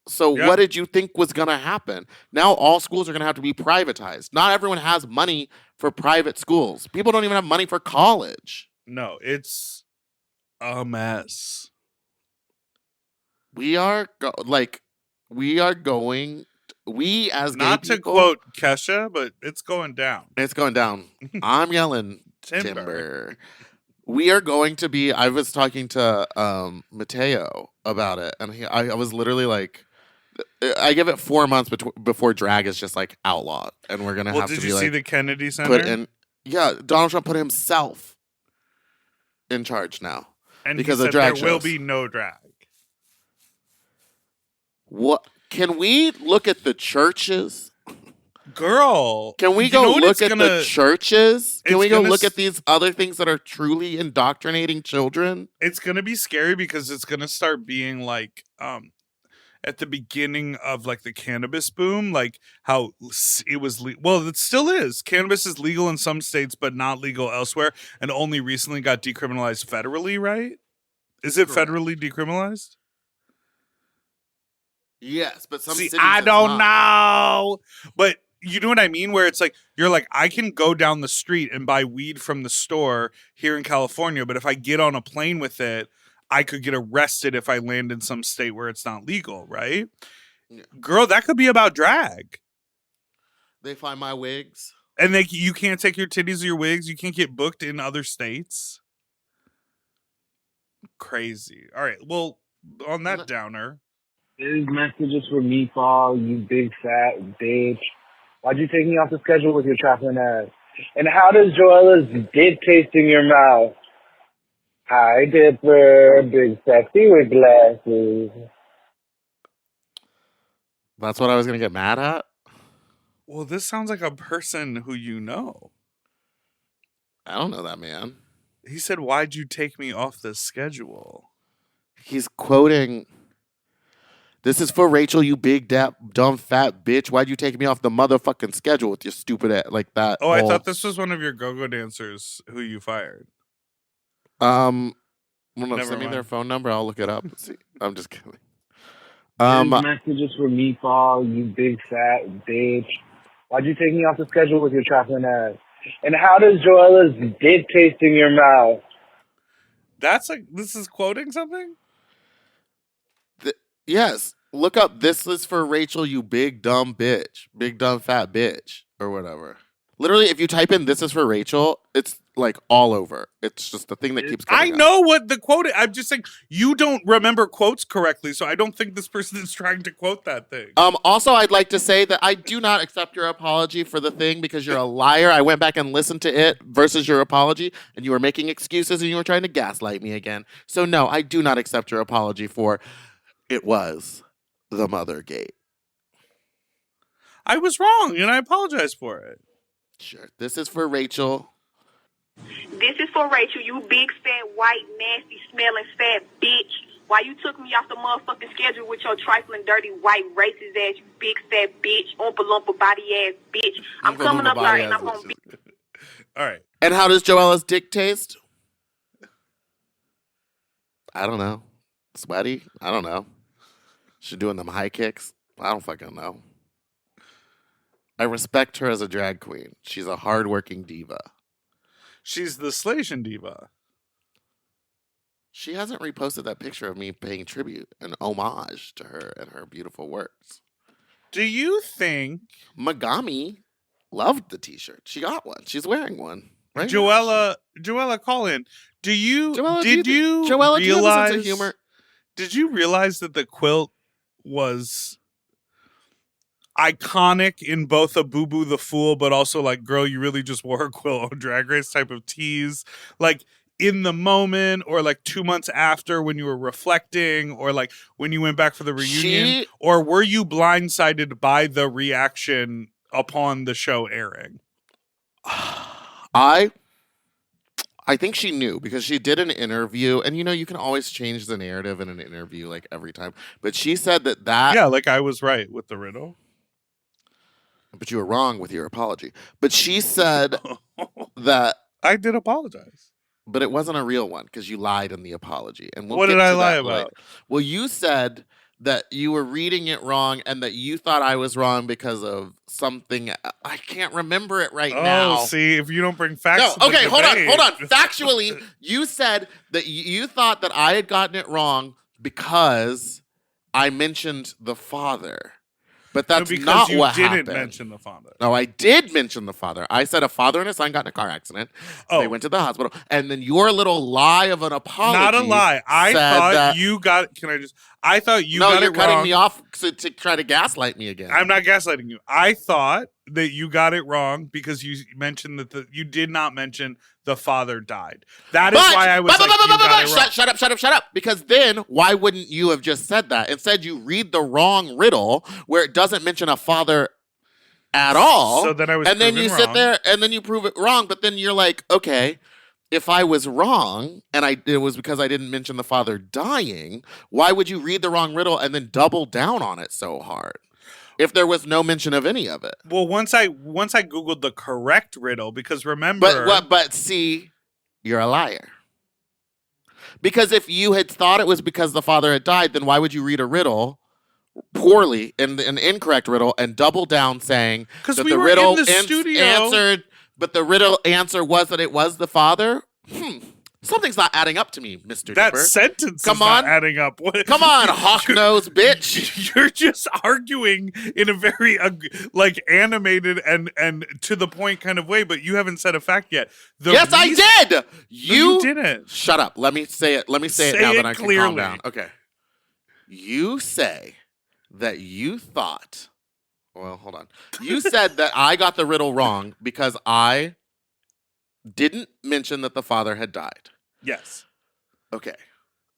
So what did you think was going to happen? Now all schools are going to have to be privatized. Not everyone has money for private schools. People don't even have money for college. No, it's a mess. We as not gay to people, quote Kesha, but it's going down. It's going down. I'm yelling timber. We are going to be. I was talking to Mateo about it, and I was literally like, I give it 4 months before drag is just like outlawed, and we're gonna have to be like. Did you see the Kennedy Center? Donald Trump put himself in charge now, and because he said of drag there will shows. be no drag. What? Can we look at the churches? Girl, can we go look at the churches? Can we go look at these other things that are truly indoctrinating children? It's going to be scary because it's going to start being like at the beginning of like the cannabis boom, like how it was well, it still is. Cannabis is legal in some states but not legal elsewhere, and only recently got decriminalized federally, right? Is it federally decriminalized? Yes, but some cities I don't know. But you know what I mean? Where it's like, you're like, I can go down the street and buy weed from the store here in California, but if I get on a plane with it, I could get arrested if I land in some state where it's not legal, right? Yeah. Girl, that could be about drag. They find my wigs. And you can't take your titties or your wigs. You can't get booked in other states. Crazy. All right. Well, on that downer. This message is for Meatball, you big fat bitch. Why'd you take me off the schedule with your chocolate ass? And how does Joella's dick taste in your mouth? Hi, Dipper, big sexy with glasses. That's what I was going to get mad at? Well, this sounds like a person who you know. I don't know that man. He said, why'd you take me off the schedule? He's quoting, this is for Rachel, you big, dumb, fat bitch. Why'd you take me off the motherfucking schedule with your stupid ass like that? Oh, I thought this was one of your go-go dancers who you fired. Well, no, Never send me mind. their phone number. I'll look it up. See, I'm just kidding. This message is for Meatball, you big fat bitch. Why'd you take me off the schedule with your chocolate ass? And how does Joella's dick taste in your mouth? That's like, this is quoting something? Yes. Look up, this is for Rachel, you big, dumb bitch. Big, dumb, fat bitch. Or whatever. Literally, if you type in this is for Rachel, it's like all over. It's just the thing that keeps coming up. know what the quote is. I'm just saying, you don't remember quotes correctly, so I don't think this person is trying to quote that thing. Also, I'd like to say that I do not accept your apology for the thing because you're a liar. I went back and listened to it versus your apology, and you were making excuses and you were trying to gaslight me again. So no, I do not accept your apology for it was the Mothergate. I was wrong, and I apologize for it. Sure. This is for Rachel. This is for Rachel, you big, fat, white, nasty, smelling, fat bitch. Why you took me off the motherfucking schedule with your trifling, dirty, white, racist ass, you big, fat bitch, oompa loompa body ass bitch. I'm coming up there and I'm gonna be... All right. And how does Joella's dick taste? I don't know. Sweaty? I don't know. She doing them high kicks? I don't fucking know. I respect her as a drag queen. She's a hardworking diva. She's the Slation diva. She hasn't reposted that picture of me paying tribute and homage to her and her beautiful works. Do you think Megami loved the t-shirt? She got one. She's wearing one. Right? Joella, call in. Did you Joella, do you have a sense of humor? Did you realize that the quilt was iconic in both a Boo Boo the Fool, but also like, girl, you really just wore a quilt on Drag Race type of tease? Like in the moment, or like 2 months after when you were reflecting, or like when you went back for the reunion, or were you blindsided by the reaction upon the show airing? I think she knew because she did an interview, and you can always change the narrative in an interview like every time. But she said that yeah, like I was right with the riddle. But you were wrong with your apology. But she said that I did apologize. But it wasn't a real one because you lied in the apology. And what did I lie about? Later. Well, you said that you were reading it wrong and that you thought I was wrong because of something. I can't remember it right now. Oh, see, if you don't bring facts. No, okay, hold on. Factually, you said that you thought that I had gotten it wrong because I mentioned the father. But that's not what happened. Because you didn't mention the father. No, I did mention the father. I said a father and a son got in a car accident. Oh. They went to the hospital. And then your little lie of an apology. Not a lie. I thought you got... Can I just... I thought you got it wrong. No, you're cutting me off to try to gaslight me again. I'm not gaslighting you. I thought that you got it wrong because you mentioned that you did not mention the father died. That is why I was Shut up. Because then, why wouldn't you have just said that? Instead, you read the wrong riddle where it doesn't mention a father at all. So then I was and then you wrong. sit there and then you prove it wrong. But then you're like, okay, if I was wrong and it was because I didn't mention the father dying, why would you read the wrong riddle and then double down on it so hard? If there was no mention of any of it. Well, once I Googled the correct riddle, because remember... But see, you're a liar. Because if you had thought it was because the father had died, then why would you read a riddle poorly in an incorrect riddle and double down saying that we the were riddle in the studio. answered, but the riddle answer was that it was the father. Something's not adding up to me, Mr. That Dipper. sentence Come is on. not adding up. What? Come on, hawk-nosed bitch. You're just arguing in a very like animated and to the point kind of way, but you haven't said a fact yet. Yes, I did. You didn't. Shut up. Let me say it. Let me say it now that I can calm clearly. down. Okay. You say that you thought. Well, hold on. You said that I got the riddle wrong because I didn't mention that the father had died. Yes. Okay.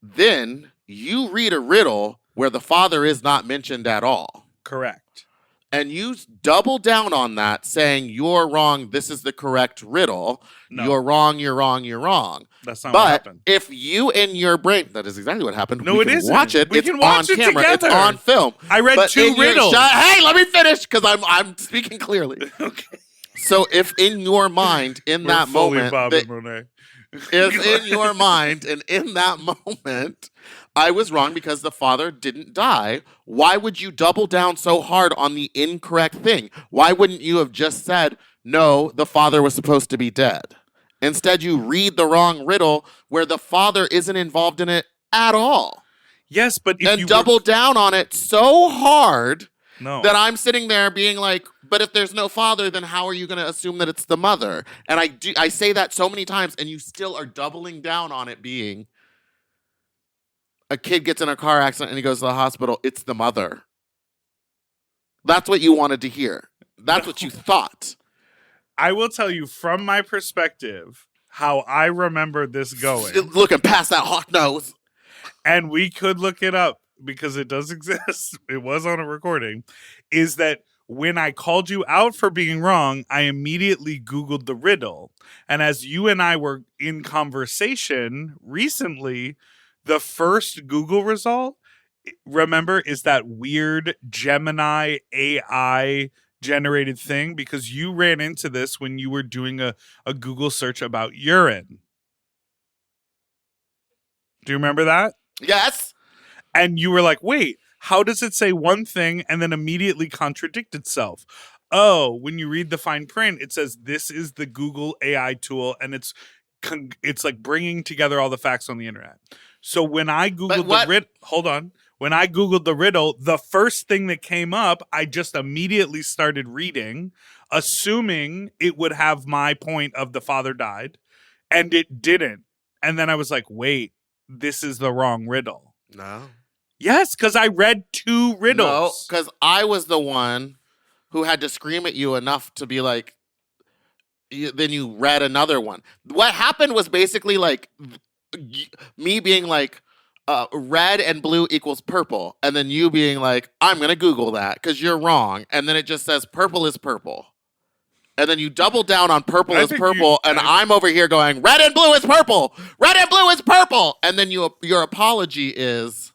Then you read a riddle where the father is not mentioned at all. Correct. And you double down on that, saying you're wrong, this is the correct riddle. No. You're wrong, you're wrong, you're wrong. That's not what happened. But if you in your brain, that is exactly what happened. No, we it can isn't. watch it. We It's can watch on it camera. together. It's on film. I read But 2 in your riddles. hey, let me finish because I'm speaking clearly. Okay. So if in your mind, in We're that fully moment, Bob and Monet. if in your mind and in that moment, I was wrong because the father didn't die, why would you double down so hard on the incorrect thing? Why wouldn't you have just said, no, the father was supposed to be dead? Instead, you read the wrong riddle where the father isn't involved in it at all. Yes, but if and you double down on it so hard No. that I'm sitting there being like, but if there's no father, then how are you going to assume that it's the mother? And I say that so many times, and you still are doubling down on it being a kid gets in a car accident and he goes to the hospital. It's the mother. That's what you wanted to hear. That's what you thought. I will tell you from my perspective how I remember this going. Looking past that hawk nose. And we could look it up because it does exist. It was on a recording. Is that when I called you out for being wrong, I immediately Googled the riddle. And as you and I were in conversation recently, the first Google result, remember, is that weird Gemini AI generated thing because you ran into this when you were doing a Google search about urine. Do you remember that? Yes. And you were like, wait, how does it say one thing and then immediately contradict itself? Oh, when you read the fine print, it says this is the Google AI tool and it's like bringing together all the facts on the internet. So when I Googled the riddle, hold on. When I Googled the riddle, the first thing that came up, I just immediately started reading, assuming it would have my point of the father died, and it didn't. And then I was like, wait, this is the wrong riddle. No. Yes, because I read 2 riddles. No, because I was the one who had to scream at you enough to be like, then you read another one. What happened was basically like me being like, red and blue equals purple. And then you being like, I'm going to Google that because you're wrong. And then it just says purple is purple. And then you double down on purple is purple. And I'm over here going, red and blue is purple. Red and blue is purple. And then your apology is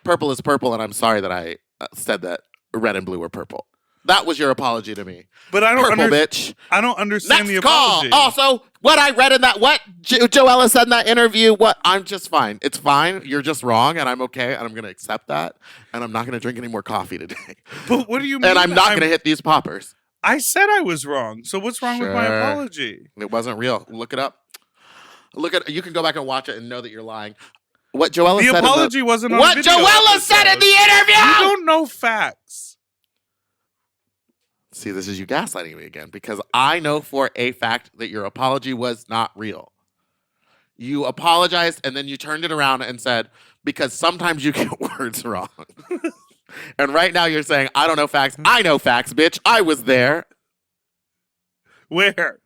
purple is purple. And I'm sorry that I said that red and blue were purple. That was your apology to me. But I don't bitch. I don't understand Next the apology. call. Also, what I read in that, what Joella said in that interview, I'm just fine. It's fine. You're just wrong, and I'm okay, and I'm going to accept that, and I'm not going to drink any more coffee today. But what do you mean? And I'm not going to hit these poppers. I said I was wrong. So what's wrong with my apology? It wasn't real. Look it up. You can go back and watch it and know that you're lying. What Joella said. The apology wasn't on what video Joella episode. said in the interview. You don't know facts. See, this is you gaslighting me again because I know for a fact that your apology was not real. You apologized and then you turned it around and said, because sometimes you get words wrong. And right now you're saying, I don't know facts. I know facts, bitch. I was there. Where?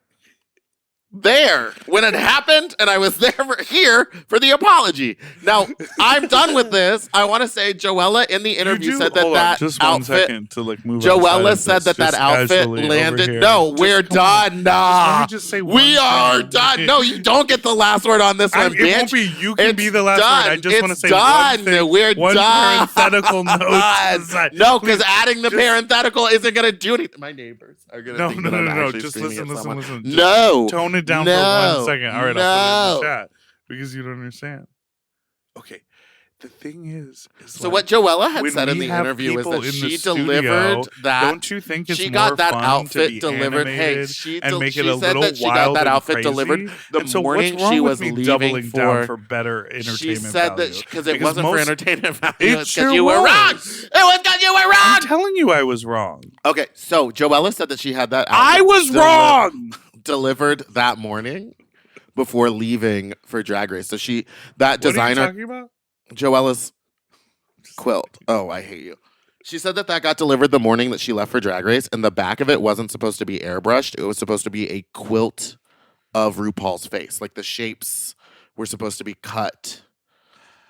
There. When it happened, and I was here for the apology. Now, I'm done with this. I want to say Joella in the interview said that just outfit. 1 second to move. Joella said that outfit landed. No, we're done. Let me just say we are done. No, you don't get the last word on this one, bitch. It won't be you can be the last done. word. I just want to say done. one thing. We're one done. parenthetical note. No, because adding the parenthetical isn't going to do anything. My neighbors are going to think that I'm actually Just screaming at someone. listen. No. Tone it down for 1 second. All right, I'll put it in the chat because you don't understand. Okay. the thing is so what Joella had when said in we the have interview is people that in the she studio, delivered that. Don't you think it's she more got that fun outfit to be delivered? Hey, animated she and make it she a said little that she got wild that and outfit crazy? delivered the and so morning what's wrong she with was me leaving doubling down for for better entertainment She said value? that because it wasn't for entertainment value. It It's sure because you were was. wrong. It was because you were wrong. I'm telling you, I was wrong. Okay, so Joella said that she had that. I was wrong. Delivered that morning before leaving for Drag Race. So that designer. What are you talking about? Joella's quilt. Oh, I hate you. She said that got delivered the morning that she left for Drag Race, and the back of it wasn't supposed to be airbrushed. It was supposed to be a quilt of RuPaul's face. Like the shapes were supposed to be cut,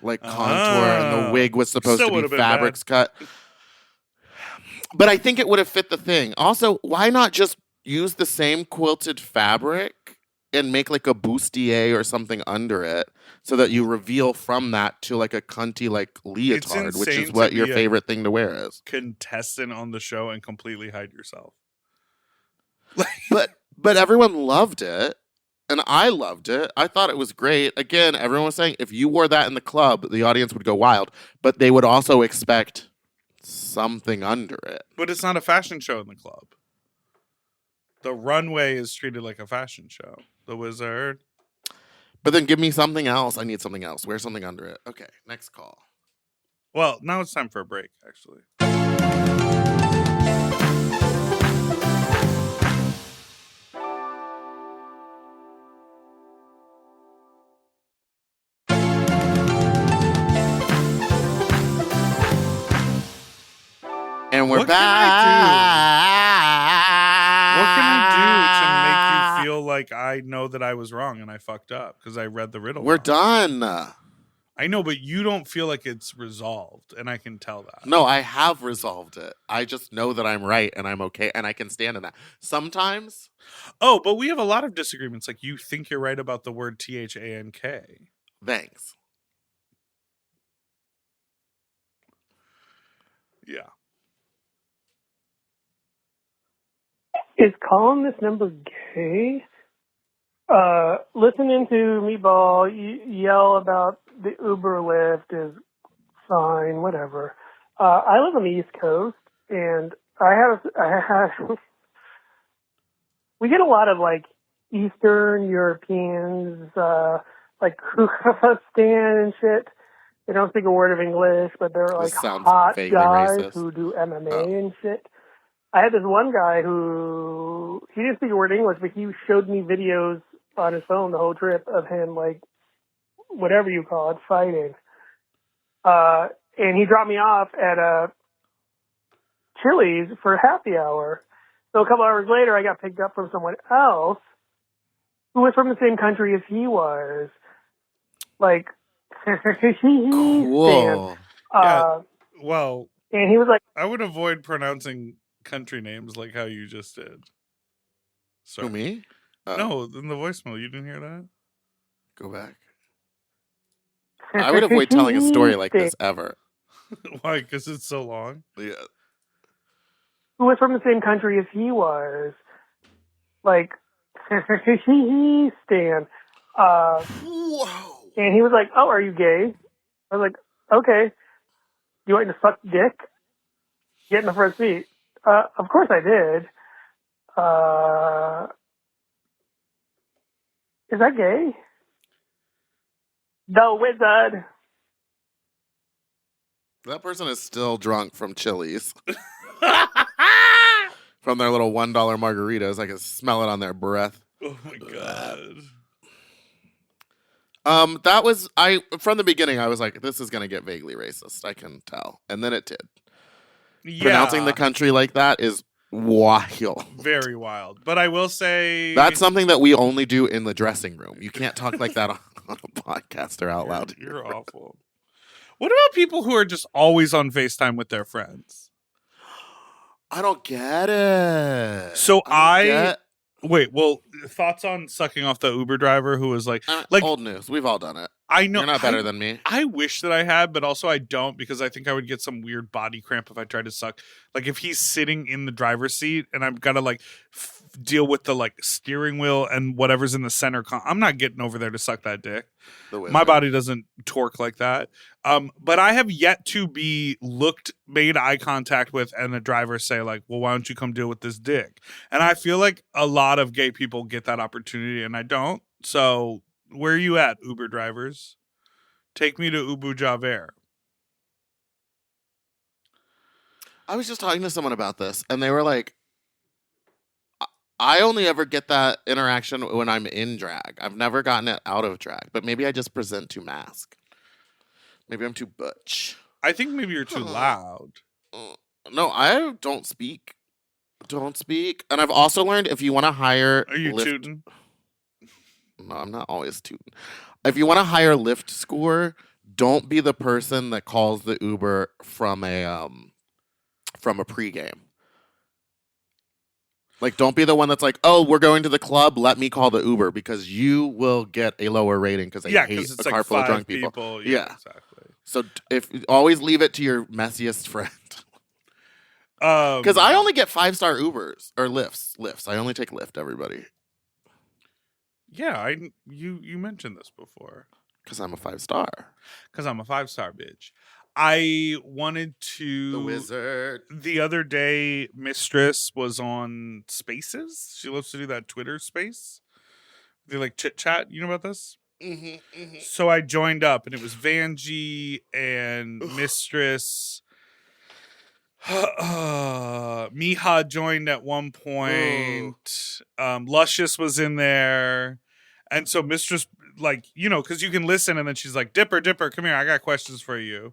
like contour, and the wig was supposed Still to would've be been fabrics cut. But I think it would have fit the thing. Also, why not just use the same quilted fabric and make like a bustier or something under it so that you reveal from that to like a cunty like leotard, which is what your favorite thing to wear is. Contestant on the show and completely hide yourself. But everyone loved it. And I loved it. I thought it was great. Again, everyone was saying if you wore that in the club, the audience would go wild. But they would also expect something under it. But it's not a fashion show in the club. The runway is treated like a fashion show. The Wizard. But then give me something else. I need something else. Wear something under it. Okay, next call. Well, now it's time for a break, actually. And we're What back. What can I do to make you feel like I know that I was wrong and I fucked up because I read the riddle We're wrong? done. I know, but you don't feel like it's resolved, and I can tell that. No, I have resolved it. I just know that I'm right and I'm okay and I can stand in that. Sometimes. Oh, but we have a lot of disagreements. Like you think you're right about the word THANK. Thanks. Yeah. Is calling this number gay? Listening to Meatball yell about the Uber Lyft is fine, whatever. I live on the East Coast, and we get a lot of like Eastern Europeans, like Kyrgyzstan and shit. They don't speak a word of English, but they're like hot vaguely guys racist. who do MMA and shit. I had this one guy who, he didn't speak a word of English, but he showed me videos on his phone the whole trip of him, like, whatever you call it, fighting. And he dropped me off at Chili's for happy hour. So a couple hours later, I got picked up from someone else who was from the same country as he was. Like, Cool. Yeah. Well, and he was like, I would avoid pronouncing country names like how you just did. Sorry. Who, me? No, in the voicemail, you didn't hear that? Go back. I would avoid telling a story like this ever. Why? Because it's so long? Yeah. who was from the same country as he was. Like, Stan. Whoa. And he was like, oh, are you gay? I was like, okay. Do you want me to suck dick? Get in the front seat. Of course I did. Is that gay? The Wizard. That person is still drunk from Chili's. From their little $1 margaritas. I can smell it on their breath. Oh my God. That was, from the beginning, I was like, this is going to get vaguely racist. I can tell. And then it did. Yeah. Pronouncing the country like that is wild. Very wild. But I will say... That's something that we only do in the dressing room. You can't talk like that on a podcast or out loud. You're awful. What about people who are just always on FaceTime with their friends? I don't get it. So wait, well, thoughts on sucking off the Uber driver who was like old news. We've all done it. I know. You're not better than me. I wish that I had, but also I don't because I think I would get some weird body cramp if I tried to suck. Like if he's sitting in the driver's seat and I've got to like deal with the like steering wheel and whatever's in the center. I'm not getting over there to suck that dick. My body doesn't torque like that. But I have yet to be made eye contact with, and the driver say like, well, why don't you come deal with this dick? And I feel like a lot of gay people get that opportunity and I don't. So where are you at, Uber drivers? Take me to Ubu Javer. I was just talking to someone about this, and they were like, I only ever get that interaction when I'm in drag. I've never gotten it out of drag, but maybe I just present too mask. Maybe I'm too butch. I think maybe you're too loud. No, I don't speak. Don't speak. And I've also learned if you want to hire... Are you tooting? No, I'm not always tooting. If you want to hire Lyft score, don't be the person that calls the Uber from a pregame. Like, don't be the one that's like, oh, we're going to the club, let me call the Uber, because you will get a lower rating because they hate it's a car like full of drunk people. Yeah, exactly. So always leave it to your messiest friend. Because I only get 5-star Ubers or Lyfts. I only take Lyft, everybody. Yeah, you mentioned this before. Because I'm a 5-star. Because I'm a 5-star bitch. I wanted to... The wizard. The other day, Mistress was on Spaces. She loves to do that Twitter space. They like chit chat. You know about this? Mm-hmm. So I joined up, and it was Vanjie and Mistress. Miha joined at one point. Luscious was in there. And so Mistress, like, you know, because you can listen, and then she's like, Dipper, come here. I got questions for you.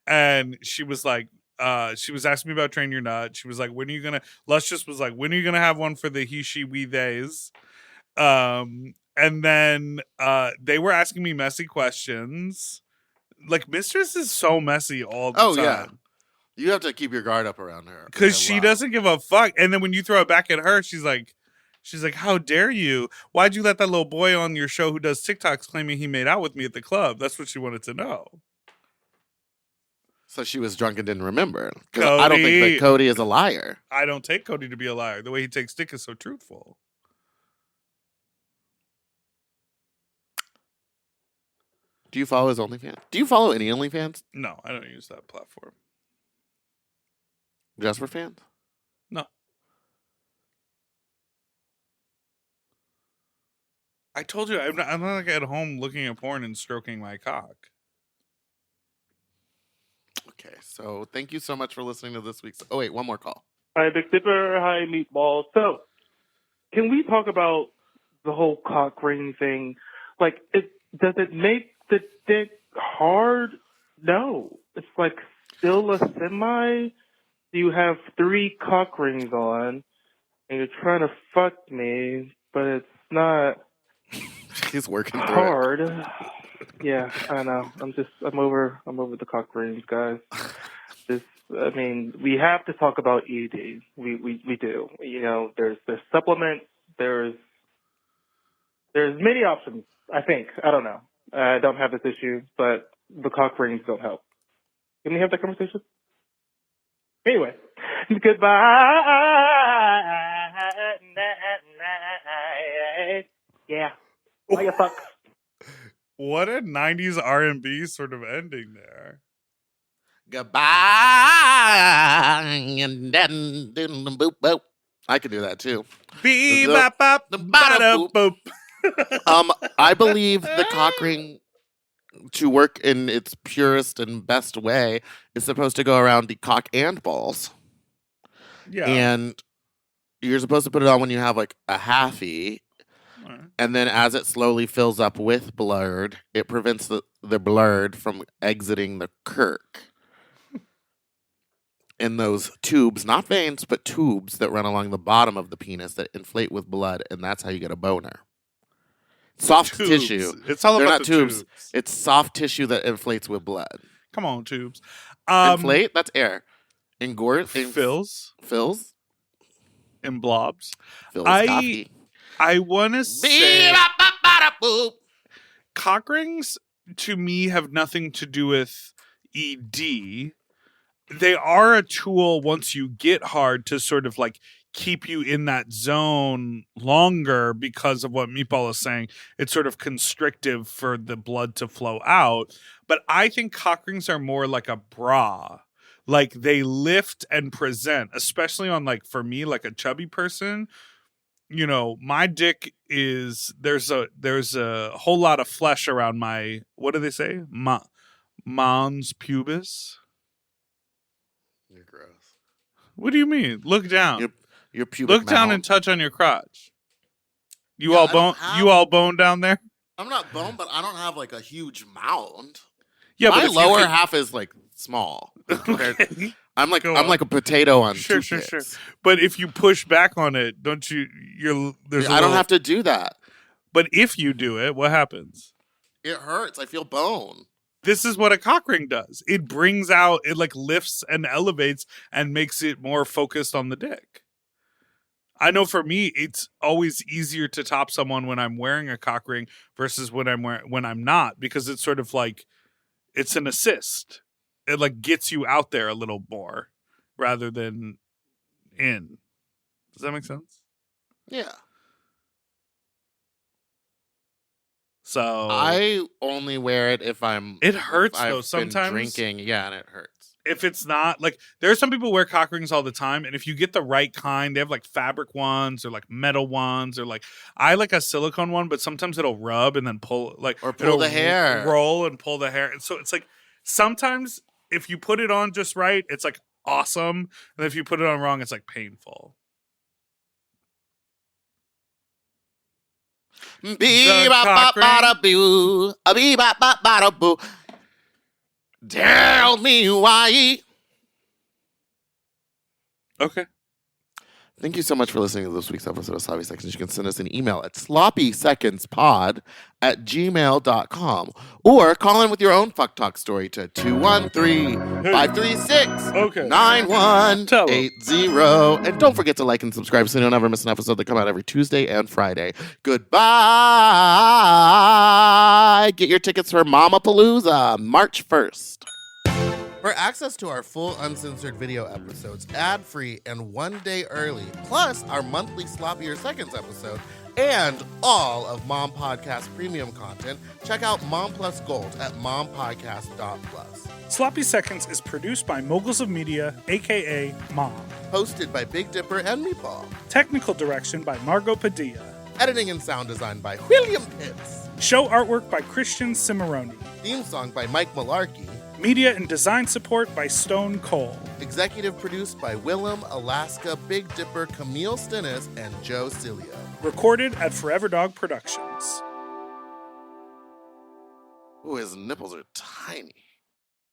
And she was like, she was asking me about Train Your Nut. She was like, Luscious was like, when are you going to have one for the he, she, we, theys? And then they were asking me messy questions. Like, Mistress is so messy all the time. Oh, yeah. You have to keep your guard up around her. Because she doesn't give a fuck. And then when you throw it back at her, she's like, how dare you? Why'd you let that little boy on your show who does TikToks claiming he made out with me at the club? That's what she wanted to know. So she was drunk and didn't remember. Because I don't think that Cody is a liar. I don't take Cody to be a liar. The way he takes dick is so truthful. Do you follow his OnlyFans? Do you follow any OnlyFans? No, I don't use that platform. Just for fans? No. I told you, I'm not like at home looking at porn and stroking my cock. Okay, so thank you so much for listening to this week's... Oh, wait, one more call. Hi, Big Dipper. Hi, Meatball. So, can we talk about the whole cock ring thing? Like, does it make the dick hard? No. It's like still a semi. You have 3 cock rings on, and you're trying to fuck me, but it's not... He's working through hard. it. Yeah, I know. I'm over the cock rings, guys. We have to talk about ED. We do. You know, there's supplements. There's many options. I think. I don't know. I don't have this issue, but the cock rings don't help. Can we have that conversation? Anyway, goodbye. Yeah. Why you fuck? What a 90s R&B sort of ending there. Goodbye. And then boop boop. I could do that too. Beep bop bop boop. I believe the cock ring, to work in its purest and best way, is supposed to go around the cock and balls. Yeah. And you're supposed to put it on when you have like a halfie. And then as it slowly fills up with blurred, it prevents the blurred from exiting the kirk. In those tubes, not veins, but tubes that run along the bottom of the penis that inflate with blood, and that's how you get a boner. Soft Tubes. tissue. It's all They're about not the tubes. tubes. It's soft tissue that inflates with blood. Come on, tubes. Inflate? That's air. Fills. Fills? And blobs. Fills coffee. I want to say cock rings to me have nothing to do with ED. They are a tool once you get hard to sort of like keep you in that zone longer because of what Meatball is saying. It's sort of constrictive for the blood to flow out. But I think cock rings are more like a bra. Like they lift and present, especially on like, for me, like a chubby person. You know, my dick is, there's a whole lot of flesh around my, what do they say? Mons pubis. You're gross. What do you mean? Look down. Your pubic Look down mound. and touch on your crotch. You all bone down there? I'm not bone, but I don't have like a huge mound. Yeah, my but lower half is like small. Okay. I'm like a potato on sure. toothpicks. But if you push back on it, don't you? I don't have to do that. But if you do it, what happens? It hurts. I feel bone. This is what a cock ring does. It brings out, it like lifts and elevates and makes it more focused on the dick. I know for me, it's always easier to top someone when I'm wearing a cock ring versus when I'm not, because it's sort of like, it's an assist. It like gets you out there a little more rather than in. Does that make sense? Yeah. So I only wear it if I'm. It hurts I've though. been Sometimes drinking, yeah, and it hurts. If it's not like, there are some people who wear cock rings all the time, and if you get the right kind, they have like fabric ones or like metal ones, or like, I like a silicone one, but sometimes it'll rub and then pull, like, or pull it'll the hair, roll and pull the hair. And so it's like, sometimes if you put it on just right, it's like awesome, and if you put it on wrong, it's like painful. Bee-bop-bop-bada-boo. Bee-bop-bop-bada-boo. Tell me why. Okay. Thank you so much for listening to this week's episode of Sloppy Seconds. You can send us an email at sloppysecondspod@gmail.com or call in with your own fuck talk story to 213-536-9180. And don't forget to like and subscribe so you don't ever miss an episode that come out every Tuesday and Friday. Goodbye. Get your tickets for Mamapalooza March 1st. For access to our full uncensored video episodes, ad-free and 1 day early, plus our monthly Sloppier Seconds episode, and all of Mom Podcast premium content, check out Mom Plus Gold at mompodcast.plus. Sloppy Seconds is produced by Moguls of Media, a.k.a. Mom. Hosted by Big Dipper and Meatball. Technical direction by Margot Padilla. Editing and sound design by William Pitts. Show artwork by Christian Cimarroni. Theme song by Mike Malarkey. Media and design support by Stone Cole. Executive produced by Willem, Alaska, Big Dipper, Camille Stennis, and Joe Cilio. Recorded at Forever Dog Productions. Ooh, his nipples are tiny.